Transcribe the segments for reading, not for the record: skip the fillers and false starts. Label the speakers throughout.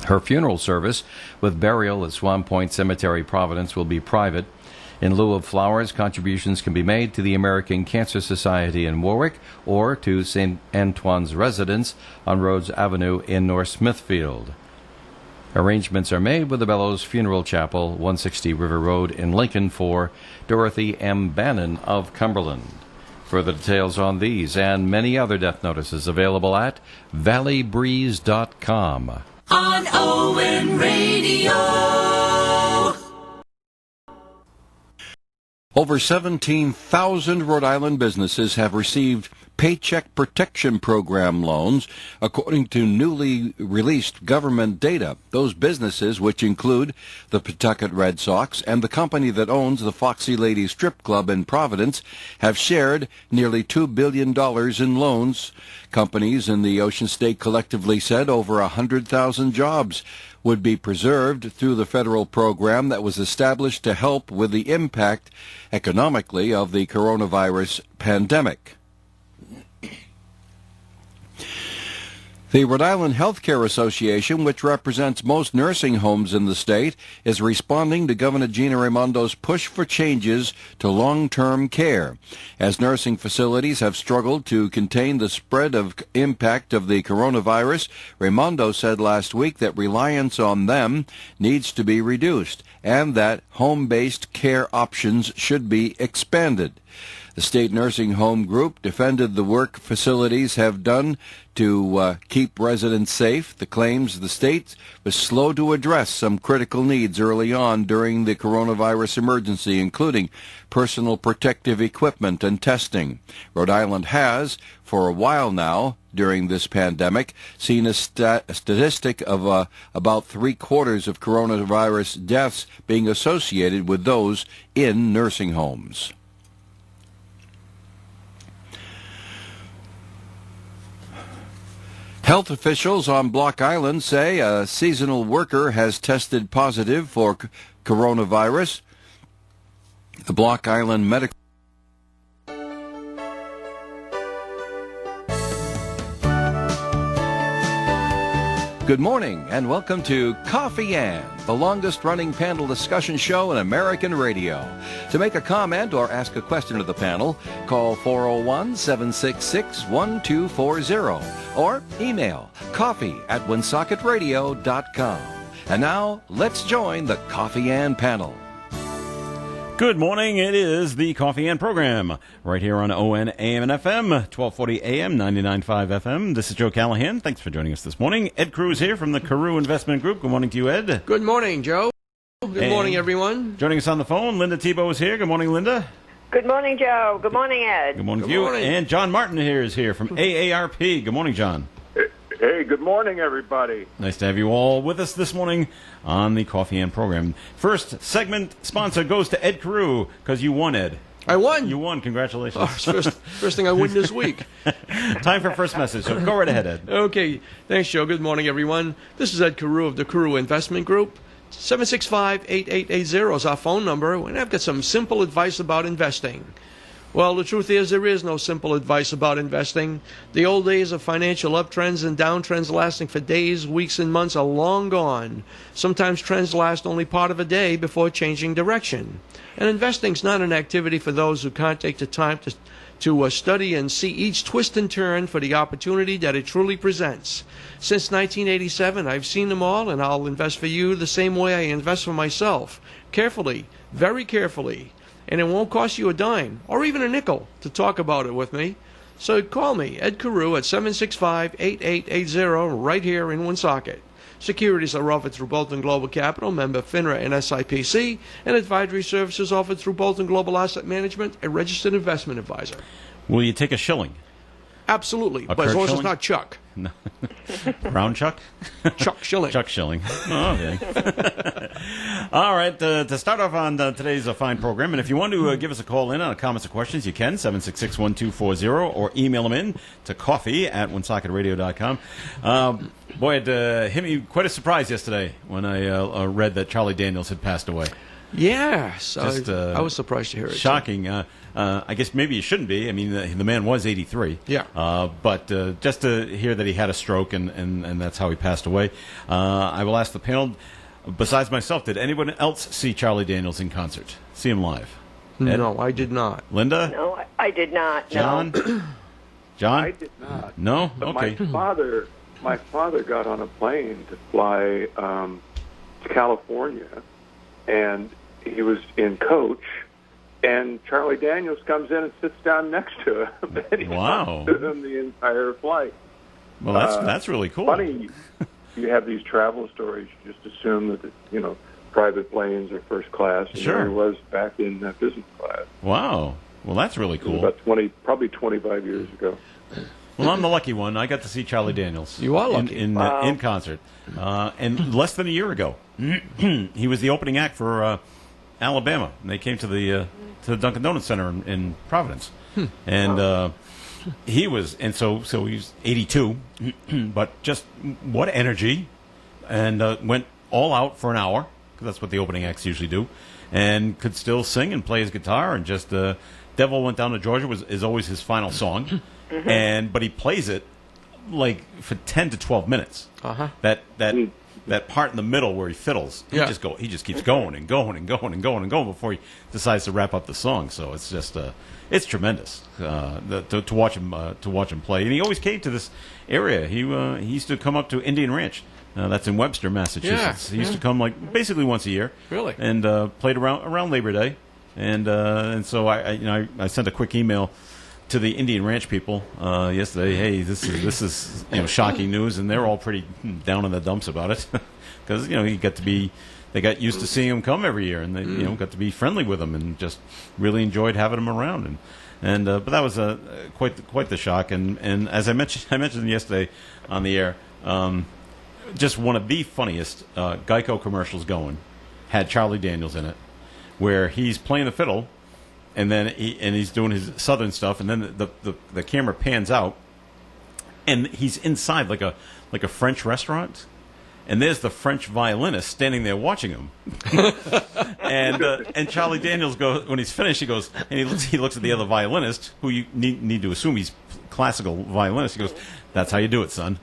Speaker 1: Her funeral service with burial at Swan Point Cemetery, Providence, will be private. In lieu of flowers, contributions can be made to the American Cancer Society in Warwick or to St. Antoine's Residence on Rhodes Avenue in North Smithfield. Arrangements are made with the Bellows Funeral Chapel, 160 River Road in Lincoln, for Dorothy M. Bannon of Cumberland. Further details on these and many other death notices available at valleybreeze.com.
Speaker 2: On ON Radio.
Speaker 3: Over 17,000 Rhode Island businesses have received Paycheck Protection Program loans, according to newly released government data. Those businesses, which include the Pawtucket Red Sox and the company that owns the Foxy Lady Strip Club in Providence, have shared nearly $2 billion in loans. Companies in the Ocean State collectively said over 100,000 jobs would be preserved through the federal program that was established to help with the impact economically of the coronavirus pandemic. The Rhode Island Healthcare Association, which represents most nursing homes in the state, is responding to Governor Gina Raimondo's push for changes to long-term care. As nursing facilities have struggled to contain the spread of impact of the coronavirus, Raimondo said last week that reliance on them needs to be reduced and that home-based care options should be expanded. The State Nursing Home Group defended the work facilities have done to keep residents safe. The claims the state was slow to address some critical needs early on during the coronavirus emergency, including personal protective equipment and testing. Rhode Island has, for a while now, during this pandemic, seen a statistic of about 3/4 of coronavirus deaths being associated with those in nursing homes. Health officials on Block Island say a seasonal worker has tested positive for coronavirus. The Block Island Medical Good morning and welcome to Coffee Ann, the longest-running panel discussion show in American radio. To make a comment or ask a question of the panel, call 401-766-1240 or email coffee@woonsocketradio.com. And now, let's join the Coffee Ann panel.
Speaker 4: Good morning. It is the Coffee Ann program right here on ON AM and FM, 1240 AM, 99.5 FM. This is Joe Callahan. Thanks for joining us this morning. Ed Cruz here from the Carew Investment Group. Good morning to you, Ed.
Speaker 5: Good morning, Joe. Good morning, everyone.
Speaker 4: Joining us on the phone, Linda Tebow is here. Good morning, Linda.
Speaker 6: Good morning, Joe. Good morning, Ed.
Speaker 4: Good morning to you. And John Martin is here from AARP. Good morning, John.
Speaker 7: Hey, good morning, everybody.
Speaker 4: Nice to have you all with us this morning on the Coffee Ann program. First segment sponsor goes to Ed Carew, because you won, Ed.
Speaker 5: I won.
Speaker 4: You won. Congratulations.
Speaker 5: Oh, first thing I win this week.
Speaker 4: Time for first message, so go right ahead, Ed.
Speaker 5: Okay. Thanks, Joe. Good morning, everyone. This is Ed Carew of the Carew Investment Group. 765-8880 is our phone number, and I've got some simple advice about investing. Well, the truth is there is no simple advice about investing. The old days of financial uptrends and downtrends lasting for days, weeks, and months are long gone. Sometimes trends last only part of a day before changing direction. And investing's not an activity for those who can't take the time to study and see each twist and turn for the opportunity that it truly presents. Since 1987, I've seen them all, and I'll invest for you the same way I invest for myself. Carefully, very carefully. And it won't cost you a dime or even a nickel to talk about it with me. So call me, Ed Carew, at 765-8880 right here in Woonsocket. Securities are offered through Bolton Global Capital, member FINRA and SIPC, and advisory services offered through Bolton Global Asset Management, a registered investment advisor.
Speaker 4: Will you take a shilling?
Speaker 5: Absolutely,
Speaker 4: A
Speaker 5: but as long as
Speaker 4: Shilling?
Speaker 5: it's not Chuck.
Speaker 4: No. Brown Chuck?
Speaker 5: Chuck Schilling.
Speaker 4: Chuck Schilling. Oh, okay. All right, to start off on today's fine program, and if you want to give us a call in on comments or questions, you can, 766-1240, or email them in to coffee@woonsocketradio.com. Boy, it hit me quite a surprise yesterday when I read that Charlie Daniels had passed away.
Speaker 5: Yes,
Speaker 4: Just,
Speaker 5: I was surprised to hear it.
Speaker 4: Shocking. I guess maybe you shouldn't be. I mean, the man was 83.
Speaker 5: Yeah.
Speaker 4: But just to hear that he had a stroke and that's how he passed away, I will ask the panel, besides myself, did anyone else see Charlie Daniels in concert? See him live? Ed?
Speaker 5: No, I did not.
Speaker 4: Linda?
Speaker 6: No, I did not. No.
Speaker 4: John? John?
Speaker 7: I did not.
Speaker 4: No?
Speaker 7: But
Speaker 4: Okay.
Speaker 7: my father got on a plane to fly to California, and he was in coach, and Charlie Daniels comes in and sits down next to him, and he
Speaker 4: Wow.
Speaker 7: talks to him the entire flight.
Speaker 4: Well, that's really cool.
Speaker 7: Funny, you have these travel stories. You just assume that private planes are first class. And
Speaker 4: Sure.
Speaker 7: there he was back in business class.
Speaker 4: Wow. Well, that's really
Speaker 7: It was
Speaker 4: cool.
Speaker 7: about probably 25 years ago.
Speaker 4: Well, I'm the lucky one. I got to see Charlie Daniels.
Speaker 5: You are lucky.
Speaker 4: In concert. And less than a year ago, he was the opening act for Alabama. And they came to the Dunkin' Donuts Center in Providence. And he was, and so he's 82, but just what energy, and went all out for an hour, because that's what the opening acts usually do, and could still sing and play his guitar, and just Devil Went Down to Georgia is always his final song, but he plays it like for 10 to 12 minutes.
Speaker 5: Uh-huh.
Speaker 4: That part in the middle where he fiddles, he
Speaker 5: Yeah.
Speaker 4: just keeps going and going and going and going and going before he decides to wrap up the song. So it's just it's tremendous to watch him play. And he always came to this area. He used to come up to Indian Ranch. That's in Webster, Massachusetts.
Speaker 5: Yeah,
Speaker 4: He used to come like basically once a year.
Speaker 5: Really?
Speaker 4: And played around Labor Day. And so I sent a quick email to the Indian Ranch people yesterday. Hey, this is shocking news, and they're all pretty down in the dumps about it because they got used to seeing him come every year, and they got to be friendly with him and just really enjoyed having him around. And but that was quite the shock. And as I mentioned yesterday on the air, just one of the funniest Geico commercials going had Charlie Daniels in it, where he's playing the fiddle. And then he's doing his southern stuff, and then the camera pans out, and he's inside like a French restaurant, and there's the French violinist standing there watching him, and Charlie Daniels goes when he's finished. He goes and he looks at the other violinist, who you need to assume he's classical violinist. He goes, "That's how you do it, son,"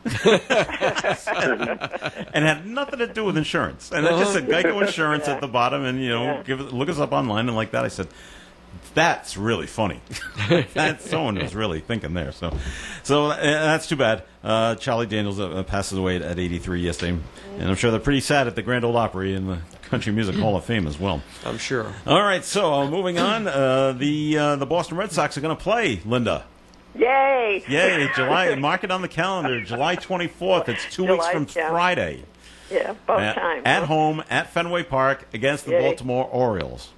Speaker 4: and had nothing to do with insurance, and it just said Geico Insurance at the bottom, and look us up online and like that. I said, that's really funny. Someone was really thinking there. So that's too bad. Charlie Daniels passes away at 83 yesterday, and I'm sure they're pretty sad at the Grand Ole Opry in the Country Music Hall of Fame as well.
Speaker 5: I'm sure.
Speaker 4: All right, so moving on, the Boston Red Sox are going to play, Linda.
Speaker 6: Yay!
Speaker 4: Yay! July. Mark it on the calendar. July 24th. It's 2 weeks from
Speaker 6: yeah.
Speaker 4: Friday.
Speaker 6: Yeah, both times.
Speaker 4: At home at Fenway Park against the
Speaker 6: Yay.
Speaker 4: Baltimore Orioles.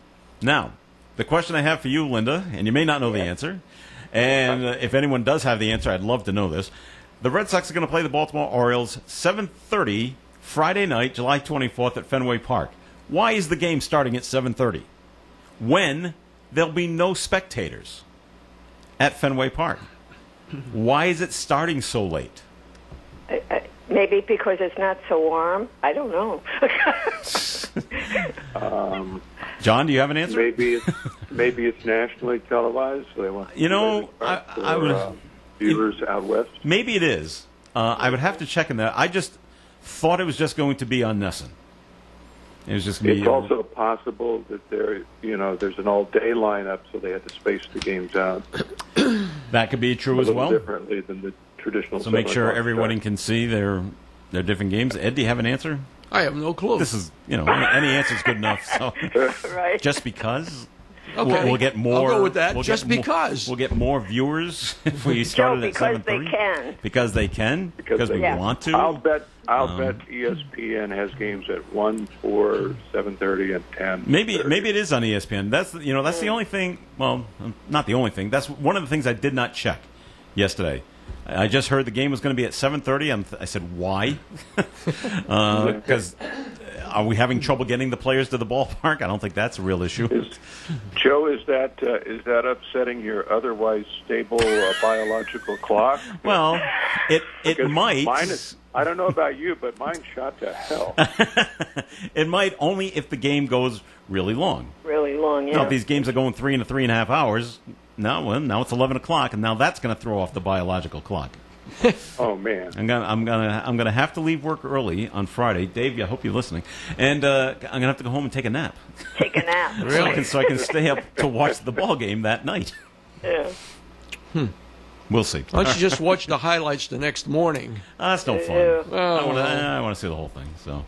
Speaker 4: Now, the question I have for you, Linda, and you may not know the answer, and if anyone does have the answer, I'd love to know this. The Red Sox are going to play the Baltimore Orioles 7:30 Friday night, July 24th at Fenway Park. Why is the game starting at 7:30? When there'll be no spectators at Fenway Park. Why is it starting so late?
Speaker 6: Maybe because it's not so warm. I don't know.
Speaker 4: John, do you have an answer?
Speaker 7: Maybe it's nationally televised, so they want
Speaker 4: I would
Speaker 7: viewers out west.
Speaker 4: Maybe it is. I would have to check in that. I just thought it was just going to be on Nesson. It was just going to be.
Speaker 7: It's also possible that there's an all-day lineup, so they had to space the games out
Speaker 4: That could be true
Speaker 7: a
Speaker 4: as
Speaker 7: little
Speaker 4: well.
Speaker 7: differently than the traditional.
Speaker 4: So make sure
Speaker 7: 7 o'clock
Speaker 4: everybody
Speaker 7: start.
Speaker 4: can see their different games. Ed, do you have an answer?
Speaker 5: I have no clue.
Speaker 4: This is, any answer is good enough. So
Speaker 6: Right.
Speaker 4: just because.
Speaker 5: Okay.
Speaker 4: We'll get more.
Speaker 5: I'll go with that.
Speaker 4: we'll
Speaker 5: Just
Speaker 4: get
Speaker 5: because.
Speaker 4: We'll get more viewers if we started at
Speaker 6: because
Speaker 4: 7:30.
Speaker 6: they can.
Speaker 4: Because they can. Because we
Speaker 6: Yeah.
Speaker 4: want to.
Speaker 7: I'll bet ESPN has games at 1, 4, 7:30, and 10.
Speaker 4: Maybe it is on ESPN. That's the only thing. Well, not the only thing. That's one of the things I did not check yesterday. I just heard the game was going to be at 7:30. I said, why? Because are we having trouble getting the players to the ballpark? I don't think that's a real issue.
Speaker 7: Joe, is that upsetting your otherwise stable biological clock?
Speaker 4: Well, it
Speaker 7: Because
Speaker 4: might.
Speaker 7: Mine is, I don't know about you, but mine's shot to hell.
Speaker 4: It might only if the game goes really long.
Speaker 6: Really long. Yeah.
Speaker 4: Now, if these games are going 3 to 3.5 hours, now it's 11 o'clock, and now that's going to throw off the biological clock.
Speaker 7: Oh man.
Speaker 4: I'm gonna have to leave work early on Friday. Dave, I hope you're listening. And I'm gonna have to go home and take a nap.
Speaker 6: Take a nap.
Speaker 4: So I can stay up to watch the ball game that night.
Speaker 6: Yeah.
Speaker 4: We'll see.
Speaker 5: Why don't you just watch the highlights the next morning?
Speaker 4: That's no fun.
Speaker 6: Yeah.
Speaker 4: I want to see the whole thing. So.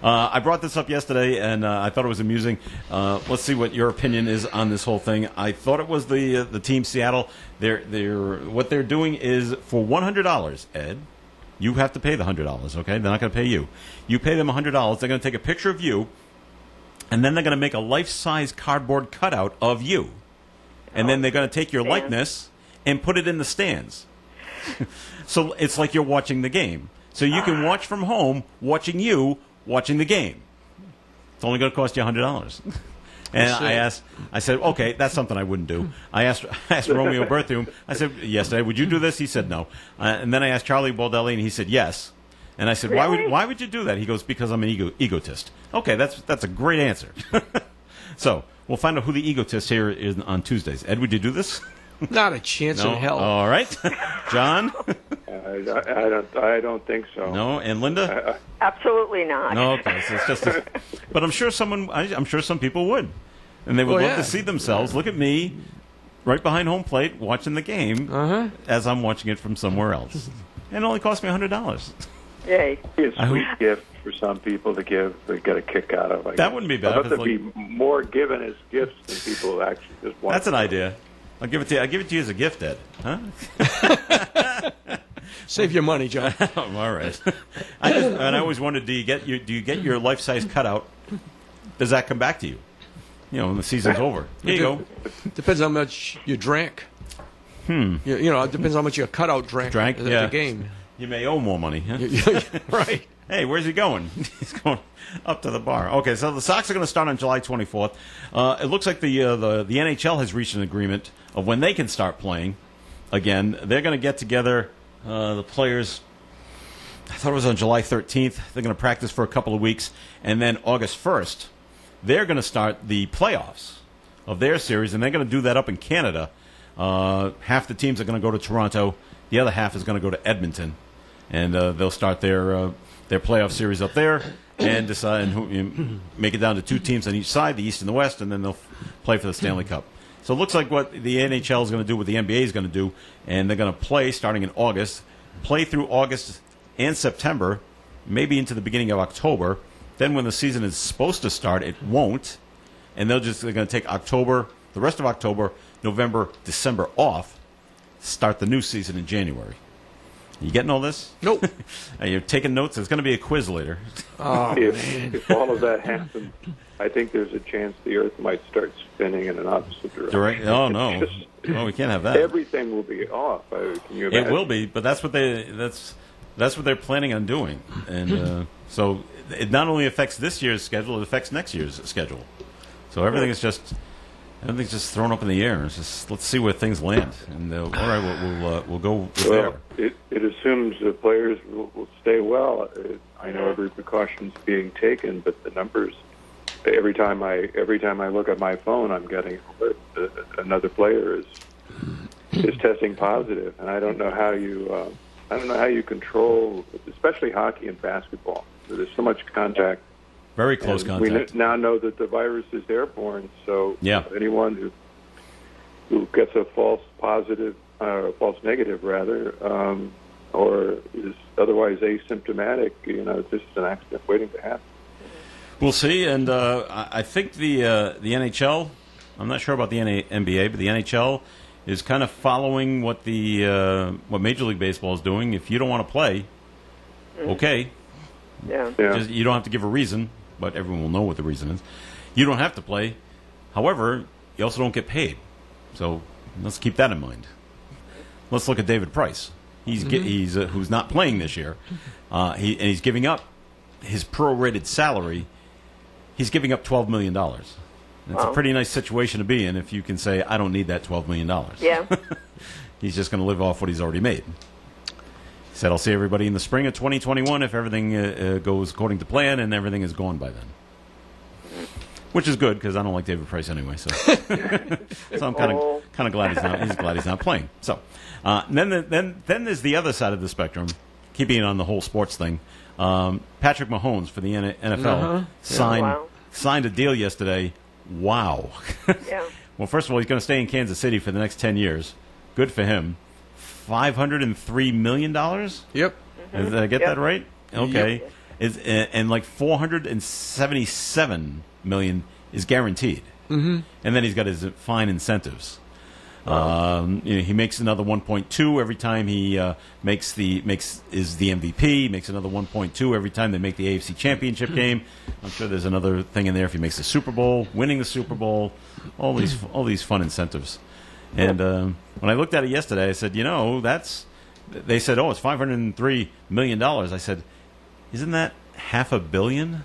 Speaker 4: I brought this up yesterday, and I thought it was amusing. Let's see what your opinion is on this whole thing. I thought it was the team Seattle. What they're doing is for $100, Ed, you have to pay the $100. Okay, they're not going to pay you. You pay them $100. They're going to take a picture of you, and then they're going to make a life-size cardboard cutout of you, and then they're going to take your likeness and put it in the stands. So it's like you're watching the game. So you can watch from home, watching the game. It's only going to cost you $100. And I said, okay, that's something I wouldn't do. I asked Romeo Berthium, I said, yesterday, would you do this? He said no. And then I asked Charlie Baldelli, and he said yes. And I said,
Speaker 6: Really?
Speaker 4: why would you do that? He goes, because I'm an egotist. Okay, that's a great answer. So we'll find out who the egotist here is on Tuesdays. Ed, would you do this?
Speaker 5: Not a chance
Speaker 4: No?
Speaker 5: in hell.
Speaker 4: All right. John?
Speaker 7: I don't think so.
Speaker 4: No. And Linda?
Speaker 6: Absolutely not.
Speaker 4: No, okay. So it's just but I'm sure some people would. And they would love to see themselves. Look at me right behind home plate watching the game as I'm watching it from somewhere else. And it only cost me $100.
Speaker 6: Yay.
Speaker 7: It's a sweet gift for some people to give. They get a kick out of.
Speaker 4: That wouldn't be bad.
Speaker 7: I bet there'd be more given as gifts than people who actually just want.
Speaker 4: That's an idea. I'll give it to you as a gift, Ed. Huh?
Speaker 5: Save your money, John.
Speaker 4: All right. I always wondered, do you get your life-size cutout? Does that come back to you? When the season's over. Here you go.
Speaker 5: Depends how much you drank. It depends how much your cutout drank at the game.
Speaker 4: You may owe more money. Huh?
Speaker 5: Right.
Speaker 4: Hey, where's he going? He's going up to the bar. Okay, so the Sox are going to start on July 24th. It looks like the NHL has reached an agreement of when they can start playing again. They're going to get together, the players, I thought it was on July 13th. They're going to practice for a couple of weeks. And then August 1st, they're going to start the playoffs of their series, and they're going to do that up in Canada. Half the teams are going to go to Toronto. The other half is going to go to Edmonton. And they'll start their playoff series up there and decide who make it down to 2 teams on each side, the East and the West, and then they'll play for the Stanley Cup. So it looks like what the NHL is going to do, what the NBA is going to do, and they're going to play starting in August, play through August and September, maybe into the beginning of October. Then when the season is supposed to start, it won't, and they're going to take October, the rest of October, November, December off, start the new season in January. You getting all this?
Speaker 5: Nope.
Speaker 4: You're taking notes? There's going to be a quiz later.
Speaker 7: If all of that happens, I think there's a chance the Earth might start spinning in an opposite direction.
Speaker 4: Oh, no. Oh, we can't have that.
Speaker 7: Everything will be off. Can you imagine?
Speaker 4: It will be, but that's what they're planning on doing. And so it not only affects this year's schedule, it affects next year's schedule. So everything's just thrown up in the air. It's just, let's see where things land. And all right, we'll go with
Speaker 7: Well,
Speaker 4: there.
Speaker 7: it assumes the players will stay well. I know every precaution's being taken, but the numbers. Every time I look at my phone, I'm getting alert that another player is testing positive, and I don't know how you control, especially hockey and basketball. There's so much contact.
Speaker 4: Very close
Speaker 7: and
Speaker 4: contact.
Speaker 7: We now know that the virus is airborne, so
Speaker 4: Yeah.
Speaker 7: anyone who gets a false positive, false negative rather, or is otherwise asymptomatic, it's just an accident waiting to happen.
Speaker 4: We'll see, and I think the NHL. I'm not sure about the NBA, but the NHL is kind of following what what Major League Baseball is doing. If you don't want to play, okay,
Speaker 6: Yeah.
Speaker 4: just, you don't have to give a reason, but everyone will know what the reason is. You don't have to play. However, you also don't get paid. So let's keep that in mind. Let's look at David Price. He's who's not playing this year. He's giving up his prorated salary. He's giving up $12 million. It's a pretty nice situation to be in if you can say, I don't need that $12 million.
Speaker 6: Yeah.
Speaker 4: He's just going to live off what he's already made. He said, I'll see everybody in the spring of 2021 if everything goes according to plan and everything is gone by then. which is good because I don't like David Price anyway. So, so I'm kind of glad he's not playing. So, then there's the other side of the spectrum. Keeping it on the whole sports thing, Patrick Mahomes for the NFL signed a deal yesterday. Wow.
Speaker 6: Yeah.
Speaker 4: Well, first of all, he's going to stay in Kansas City for the next 10 years. Good for him. $503 million?
Speaker 5: Yep.
Speaker 4: Did I get that right? Okay.
Speaker 5: Yep.
Speaker 4: And like $477 million is guaranteed. Mm-hmm. And then he's got his fine incentives. He makes another 1.2 every time he is the MVP. He makes another 1.2 every time they make the AFC Championship game. I'm sure there's another thing in there if he makes the Super Bowl, winning the Super Bowl, all these fun incentives. And when I looked at it yesterday, I said, they said, it's $503 million. I said, isn't that $500 million?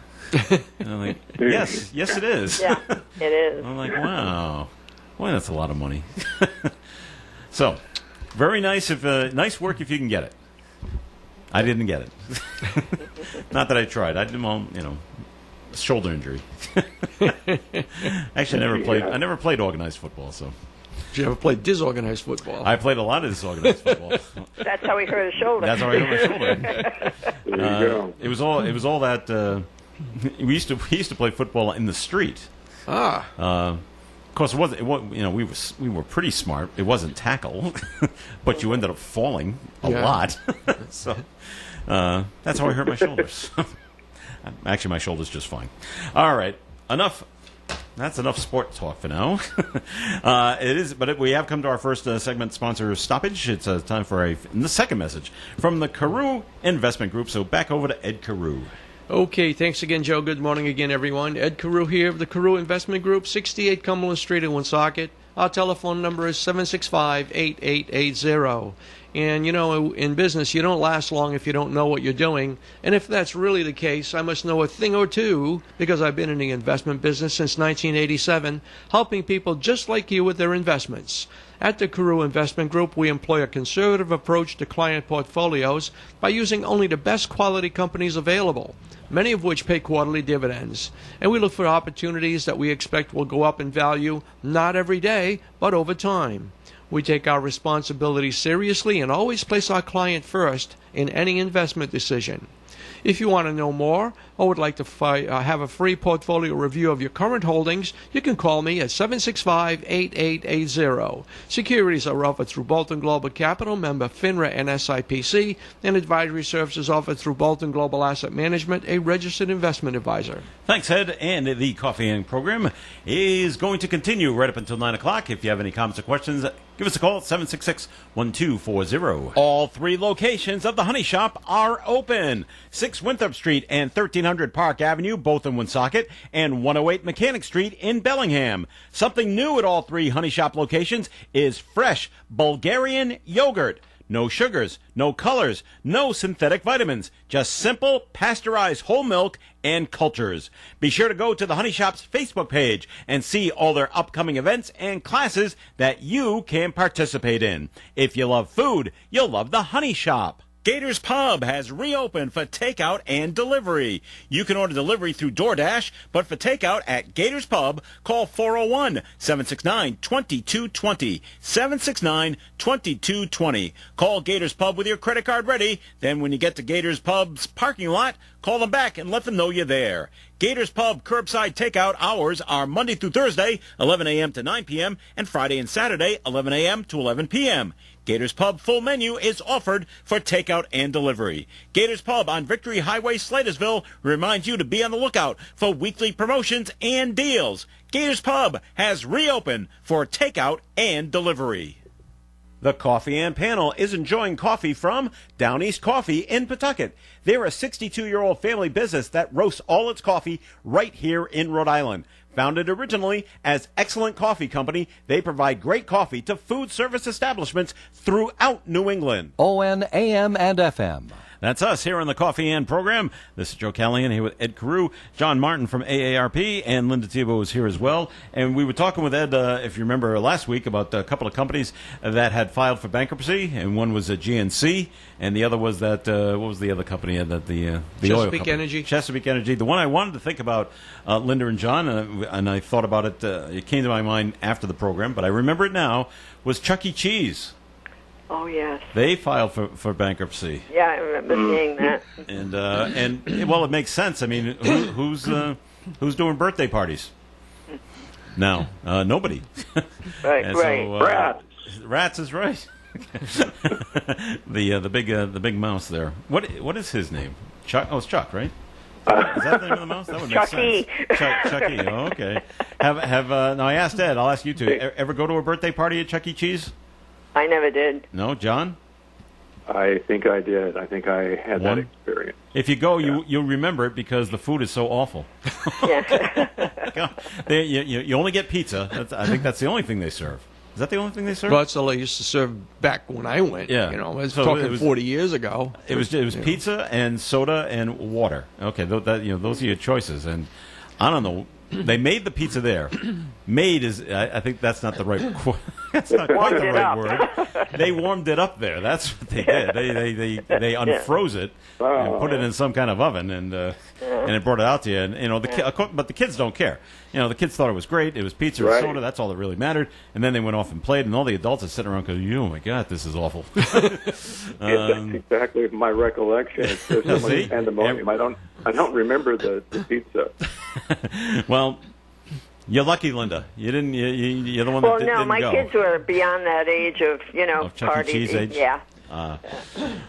Speaker 4: And I'm like, yes, it is.
Speaker 6: Yeah, it is.
Speaker 4: I'm like, wow. Boy, that's a lot of money. So, very nice. Nice work if you can get it. I didn't get it. Not that I tried. Shoulder injury. Actually, I never played organized football. So,
Speaker 5: Did you ever play disorganized football?
Speaker 4: I played a lot of disorganized football.
Speaker 6: That's how he hurt his shoulder.
Speaker 4: That's how I hurt my shoulder.
Speaker 7: There you go.
Speaker 4: It was all that. We used to play football in the street. Of course, we were pretty smart. It wasn't tackle, but you ended up falling a lot. So that's how I hurt my shoulders. Actually, my shoulder's just fine. All right, enough. That's enough sport talk for now. It is, but we have come to our first segment sponsor stoppage. It's time for the second message from the Carew Investment Group. So back over to Ed Carew.
Speaker 5: Okay, thanks again, Joe. Good morning again, everyone. Ed Carew here of the Carew Investment Group, 68 Cumberland Street in Woonsocket. Our telephone number is 765-8880. And, in business, you don't last long if you don't know what you're doing. And if that's really the case, I must know a thing or two, because I've been in the investment business since 1987, helping people just like you with their investments. At the Carew Investment Group, we employ a conservative approach to client portfolios by using only the best quality companies available, many of which pay quarterly dividends. And we look for opportunities that we expect will go up in value, not every day, but over time. We take our responsibility seriously and always place our client first in any investment decision. If you want to know more or would like to have a free portfolio review of your current holdings, you can call me at 765-8880. Securities are offered through Bolton Global Capital, member FINRA and SIPC, and advisory services offered through Bolton Global Asset Management, a registered investment advisor.
Speaker 4: Thanks, Ed. And the Coffee and program is going to continue right up until 9 o'clock. If you have any comments or questions, give us a call at 766-1240. All three locations of the Honey Shop are open. 6 Winthrop Street and 1300 Park Avenue, both in Woonsocket, and 108 Mechanic Street in Bellingham. Something new at all three Honey Shop locations is fresh Bulgarian yogurt. No sugars, no colors, no synthetic vitamins, just simple pasteurized whole milk and cultures. Be sure to go to the Honey Shop's Facebook page and see all their upcoming events and classes that you can participate in. If you love food, you'll love the Honey Shop. Gators Pub has reopened for takeout and delivery. You can order delivery through DoorDash, but for takeout at Gators Pub, call 401-769-2220. 769-2220. Call Gators Pub with your credit card ready. Then when you get to Gators Pub's parking lot, call them back and let them know you're there. Gators Pub curbside takeout hours are Monday through Thursday, 11 a.m. to 9 p.m., and Friday and Saturday, 11 a.m. to 11 p.m. Gators Pub full menu is offered for takeout and delivery. Gators Pub on Victory Highway, Slatersville reminds you to be on the lookout for weekly promotions and deals. Gators Pub has reopened for takeout and delivery. The Coffee and Panel is enjoying coffee from Down East Coffee in Pawtucket. They're a 62-year-old family business that roasts all its coffee right here in Rhode Island. Founded originally as Excellent Coffee Company, they provide great coffee to food service establishments throughout New England.
Speaker 1: ON, AM, and FM.
Speaker 4: That's us here on the Coffee and program. This is Joe Callahan here with Ed Carew, John Martin from AARP, and Linda Thibault is here as well. And we were talking with Ed, if you remember last week, about a couple of companies that had filed for bankruptcy, and one was a GNC, and the other was that what was the other company? That the oil
Speaker 5: Chesapeake
Speaker 4: company.
Speaker 5: Energy.
Speaker 4: Chesapeake Energy. The one I wanted to think about, Linda and John, and I thought about it. It came to my mind after the program, but I remember it now. Was Chuck E. Cheese.
Speaker 6: Oh, yes.
Speaker 4: They filed for bankruptcy.
Speaker 6: Yeah, I remember seeing that.
Speaker 4: And well, it makes sense. I mean, who's doing birthday parties now? Nobody.
Speaker 6: Right,
Speaker 4: And
Speaker 6: right.
Speaker 4: So,
Speaker 7: Rats.
Speaker 4: Rats is right. the big mouse there. What is his name? Chuck. Oh, it's Chuck, right? Is that the name of the mouse? That would make
Speaker 6: Chucky.
Speaker 4: sense. Chucky. Oh, okay. Now I asked Ed. I'll ask you too. Ever go to a birthday party at Chuck E. Cheese?
Speaker 6: I never did.
Speaker 4: No, John.
Speaker 7: I think I did. I think I had that experience.
Speaker 4: If you go, you'll remember it because the food is so awful.
Speaker 6: Yeah.
Speaker 4: You only get pizza. I think that's the only thing they serve. Is that the only thing they serve?
Speaker 5: Well, that's all they used to serve back when I went.
Speaker 4: Yeah.
Speaker 5: You know, I was
Speaker 4: So
Speaker 5: talking
Speaker 4: it was-
Speaker 5: 40 years ago.
Speaker 4: It was pizza and soda and water. Okay, those are your choices. And I don't know. They made the pizza there. Made is I think that's not the right. That's not quite
Speaker 6: Warmed
Speaker 4: the
Speaker 6: it
Speaker 4: right
Speaker 6: up.
Speaker 4: word. They warmed it up there. That's what they did. They unfroze it and put it in some kind of oven and it brought it out to you. And but the kids don't care. The kids thought it was great. It was pizza and
Speaker 7: Right.
Speaker 4: soda. That's all that really mattered. And then they went off and played. And all the adults are sitting around going, "Oh my God, this is awful."
Speaker 7: That's exactly my recollection. It's just so
Speaker 4: See?
Speaker 7: much pandemonium. I don't remember the pizza.
Speaker 4: Well, you're lucky, Linda. You didn't. You're the one
Speaker 6: Well,
Speaker 4: that
Speaker 6: no,
Speaker 4: didn't
Speaker 6: my
Speaker 4: go.
Speaker 6: kids were beyond that age of,
Speaker 4: Of Chuck E.
Speaker 6: parties.
Speaker 4: Cheese age?
Speaker 6: Yeah.
Speaker 4: All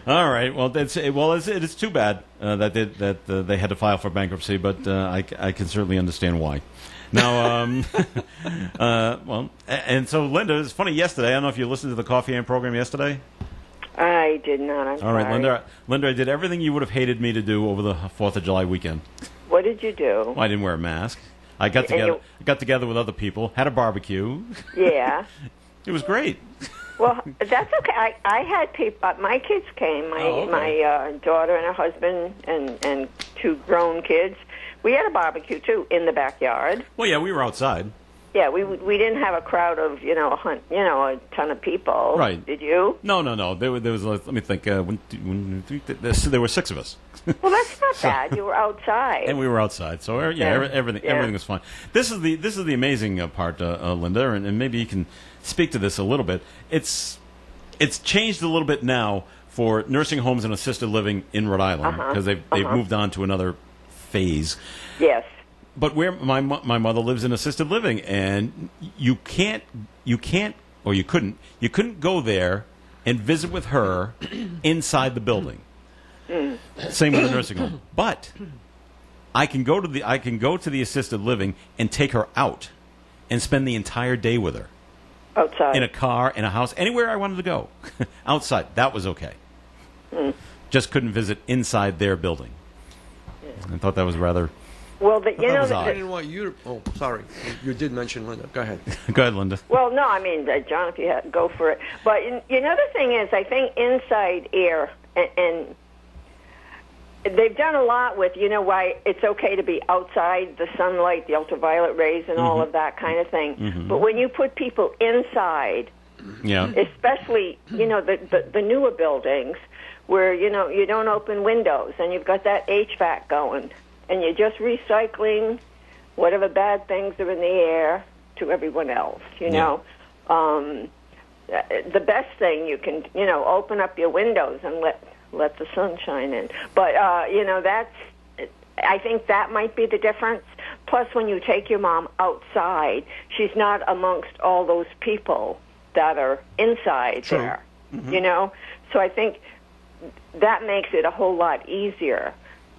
Speaker 4: right. Well, it is too bad that they had to file for bankruptcy, but I can certainly understand why. Now, and so Linda, it's funny. Yesterday, I don't know if you listened to the Coffee and program yesterday.
Speaker 6: I did not. I'm
Speaker 4: All right,
Speaker 6: sorry.
Speaker 4: Linda, I did everything you would have hated me to do over the 4th of July weekend.
Speaker 6: What did you do?
Speaker 4: Well, I didn't wear a mask. I got together with other people, had a barbecue.
Speaker 6: Yeah.
Speaker 4: It was great.
Speaker 6: Well, that's okay. I had people. My kids came. My daughter and her husband and two grown kids. We had a barbecue too in the backyard.
Speaker 4: Well, yeah, we were outside.
Speaker 6: Yeah, we didn't have a crowd of a ton of people.
Speaker 4: Right.
Speaker 6: Did you?
Speaker 4: No. There was. Let me think. There were 6 of us.
Speaker 6: Well, that's not bad. You were outside.
Speaker 4: And we were outside, so everything was fine. This is the amazing part, Linda, and maybe you can speak to this a little bit. It's changed a little bit now for nursing homes and assisted living in Rhode Island because they've moved on to another phase.
Speaker 6: Yes.
Speaker 4: But where my mother lives in assisted living, and you couldn't go there and visit with her inside the building. Same with the nursing home. But I can go to the assisted living and take her out and spend the entire day with her.
Speaker 6: Outside.
Speaker 4: In a car, in a house, anywhere I wanted to go. Outside. That was okay. Just couldn't visit inside their building. I thought that was rather...
Speaker 6: Well,
Speaker 4: was odd.
Speaker 5: I didn't want you to... Oh, sorry. You did mention Linda. Go ahead.
Speaker 4: Go ahead, Linda.
Speaker 6: Well, no, I mean, John, if you go for it. But the thing is, I think inside air, and they've done a lot with, why it's okay to be outside, the sunlight, the ultraviolet rays, and all of that kind of thing. But when you put people inside, especially, the newer buildings, where, you don't open windows, and you've got that HVAC going, and you're just recycling whatever bad things are in the air to everyone else, know. The best thing you can, open up your windows and let the sun shine in. But, I think that might be the difference. Plus, when you take your mom outside, she's not amongst all those people that are inside there, So I think that makes it a whole lot easier.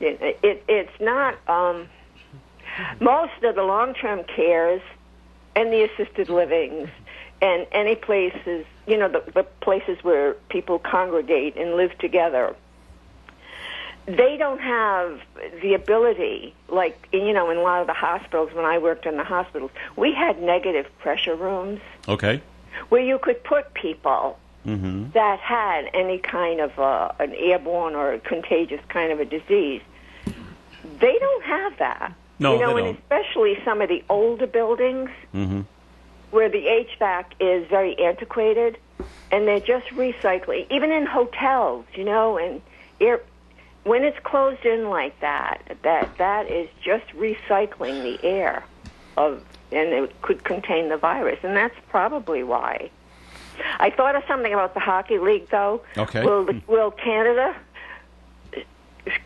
Speaker 6: It's not... most of the long-term cares and the assisted livings and any places, the places where people congregate and live together, they don't have the ability, like, in a lot of the hospitals, when I worked in the hospitals, we had negative pressure rooms.
Speaker 4: Okay.
Speaker 6: Where you could put people that had any kind of an airborne or contagious kind of a disease. They don't have that.
Speaker 4: No,
Speaker 6: you know,
Speaker 4: they
Speaker 6: and
Speaker 4: don't.
Speaker 6: especially some of the older buildings where the HVAC is very antiquated, and they're just recycling. Even in hotels, you know, and when it's closed in like that is just recycling the air and it could contain the virus, and that's probably why. I thought of something about the hockey league, though.
Speaker 4: Okay.
Speaker 6: Will Canada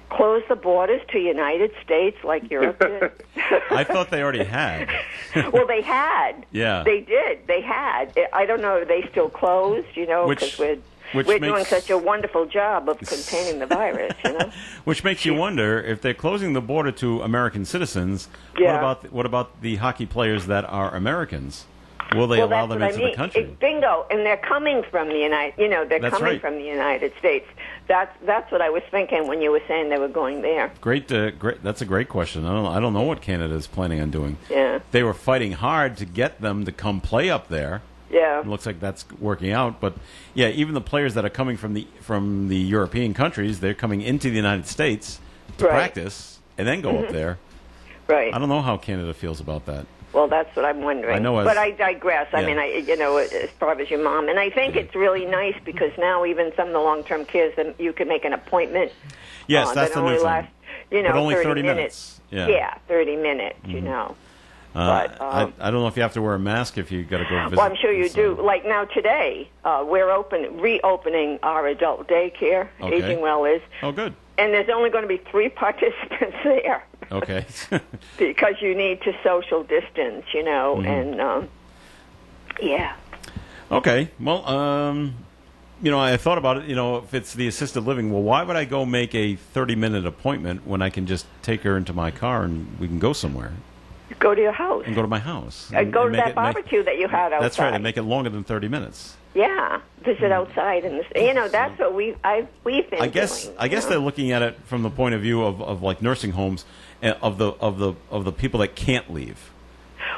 Speaker 6: close the borders to United States like Europe did?
Speaker 4: I thought they already had.
Speaker 6: Well, they had.
Speaker 4: Yeah.
Speaker 6: They did. They had. I don't know if they still closed, you know, because we're doing
Speaker 4: makes-
Speaker 6: such a wonderful job of containing the virus, you know.
Speaker 4: Which makes you wonder, if they're closing the border to American citizens,
Speaker 6: Yeah.
Speaker 4: what about the hockey players that are Americans? Will they allow them into the country?
Speaker 6: Bingo, and they're coming from the United. You know, they're
Speaker 4: That's
Speaker 6: coming
Speaker 4: right.
Speaker 6: from the United States. That's what I was thinking when you were saying they were going there.
Speaker 4: Great. That's a great question. I don't know what Canada is planning on doing.
Speaker 6: Yeah.
Speaker 4: They were fighting hard to get them to come play up there.
Speaker 6: Yeah.
Speaker 4: It looks like that's working out. But yeah, even the players that are coming from the European countries, they're coming into the United States to
Speaker 6: Right.
Speaker 4: practice and then go up there.
Speaker 6: Right.
Speaker 4: I don't know how Canada feels about that.
Speaker 6: Well, that's what I'm wondering.
Speaker 4: I know
Speaker 6: but I digress. I
Speaker 4: Yeah.
Speaker 6: mean, you know, as far as your mom, and I think it's really nice because now even some of the long-term cares, you can make an appointment.
Speaker 4: Yes, that's
Speaker 6: that
Speaker 4: the
Speaker 6: only
Speaker 4: new thing.
Speaker 6: lasts, you know,
Speaker 4: But only 30
Speaker 6: minutes.
Speaker 4: minutes. Yeah.
Speaker 6: 30 minutes. You know. But
Speaker 4: I don't know if you have to wear a mask if you got to go visit.
Speaker 6: well, I'm sure you
Speaker 4: so-
Speaker 6: do. Like now today, we're reopening our adult daycare.
Speaker 4: Okay.
Speaker 6: Aging Well is,
Speaker 4: Oh, good.
Speaker 6: and there's only going to be 3 participants there.
Speaker 4: Okay.
Speaker 6: Because you need to social distance, you know, and yeah.
Speaker 4: Okay. Well, you know, I thought about it. You know, if it's the assisted living, well, why would I go make a 30-minute appointment when I can just take her into my car and we can go somewhere
Speaker 6: Go to your house.
Speaker 4: and go to my house?
Speaker 6: Go
Speaker 4: and
Speaker 6: to
Speaker 4: make
Speaker 6: that barbecue that you had outside.
Speaker 4: That's right. And make it longer than 30 minutes.
Speaker 6: Yeah, visit outside, and you know that's what we've been
Speaker 4: I guess
Speaker 6: doing.
Speaker 4: I guess
Speaker 6: you
Speaker 4: they're
Speaker 6: know?
Speaker 4: looking at it from the point of view of like nursing homes, of the people that can't leave.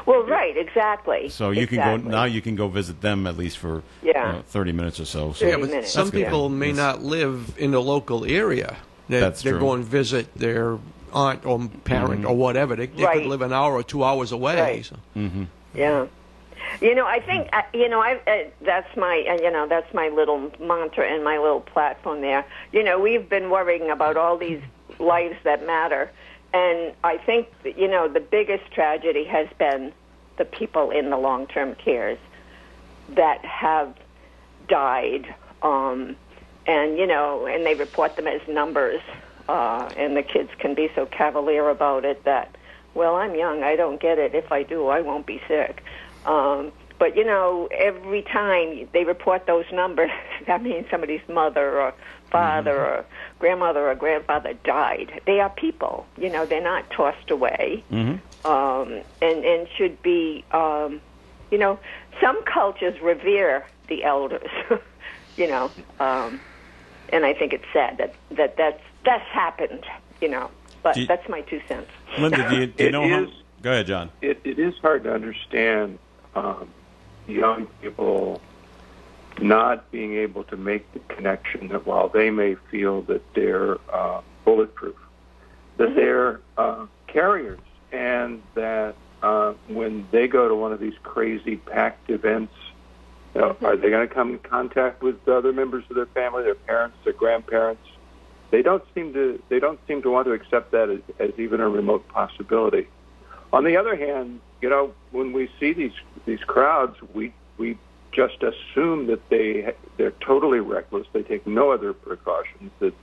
Speaker 6: Well, right, exactly.
Speaker 4: So you can go now. You can go visit them at least for
Speaker 6: Yeah.
Speaker 4: 30 minutes or so. So
Speaker 5: Yeah,
Speaker 6: 30
Speaker 5: but
Speaker 6: minutes.
Speaker 5: some
Speaker 6: That's good.
Speaker 5: people may not live in the local area.
Speaker 4: That's
Speaker 5: They're
Speaker 4: true.
Speaker 5: going to visit their aunt or parent
Speaker 4: Mm-hmm.
Speaker 5: or whatever. They
Speaker 6: Right.
Speaker 5: could live an hour or 2 hours away.
Speaker 6: Right.
Speaker 5: So.
Speaker 6: Yeah. You know, I think you know, that's my little mantra and my little platform there. You know, we've been worrying about all these lives that matter, and I think that, you know, the biggest tragedy has been the people in the long-term cares that have died, and you know, and they report them as numbers, and the kids can be so cavalier about it that, well, I'm young, I don't get it. If I do, I won't be sick. But, you know, every time they report those numbers, that means somebody's mother or father or grandmother or grandfather died. They are people. You know, they're not tossed away. And should be, you know, some cultures revere the elders, you know, and I think it's sad that's happened, you know. But
Speaker 4: Do you-
Speaker 6: that's my 2 cents.
Speaker 4: Linda, do you
Speaker 7: It
Speaker 4: know how?
Speaker 7: is-
Speaker 4: Go ahead, John.
Speaker 7: It is hard to understand young people not being able to make the connection that while they may feel that they're bulletproof, that they're carriers, and that when they go to one of these crazy packed events, you know, are they going to come in contact with other members of their family, their parents, their grandparents? They don't seem to want to accept that as even a remote possibility. On the other hand, you know, when we see these crowds, we just assume that they're totally reckless. They take no other precautions. That,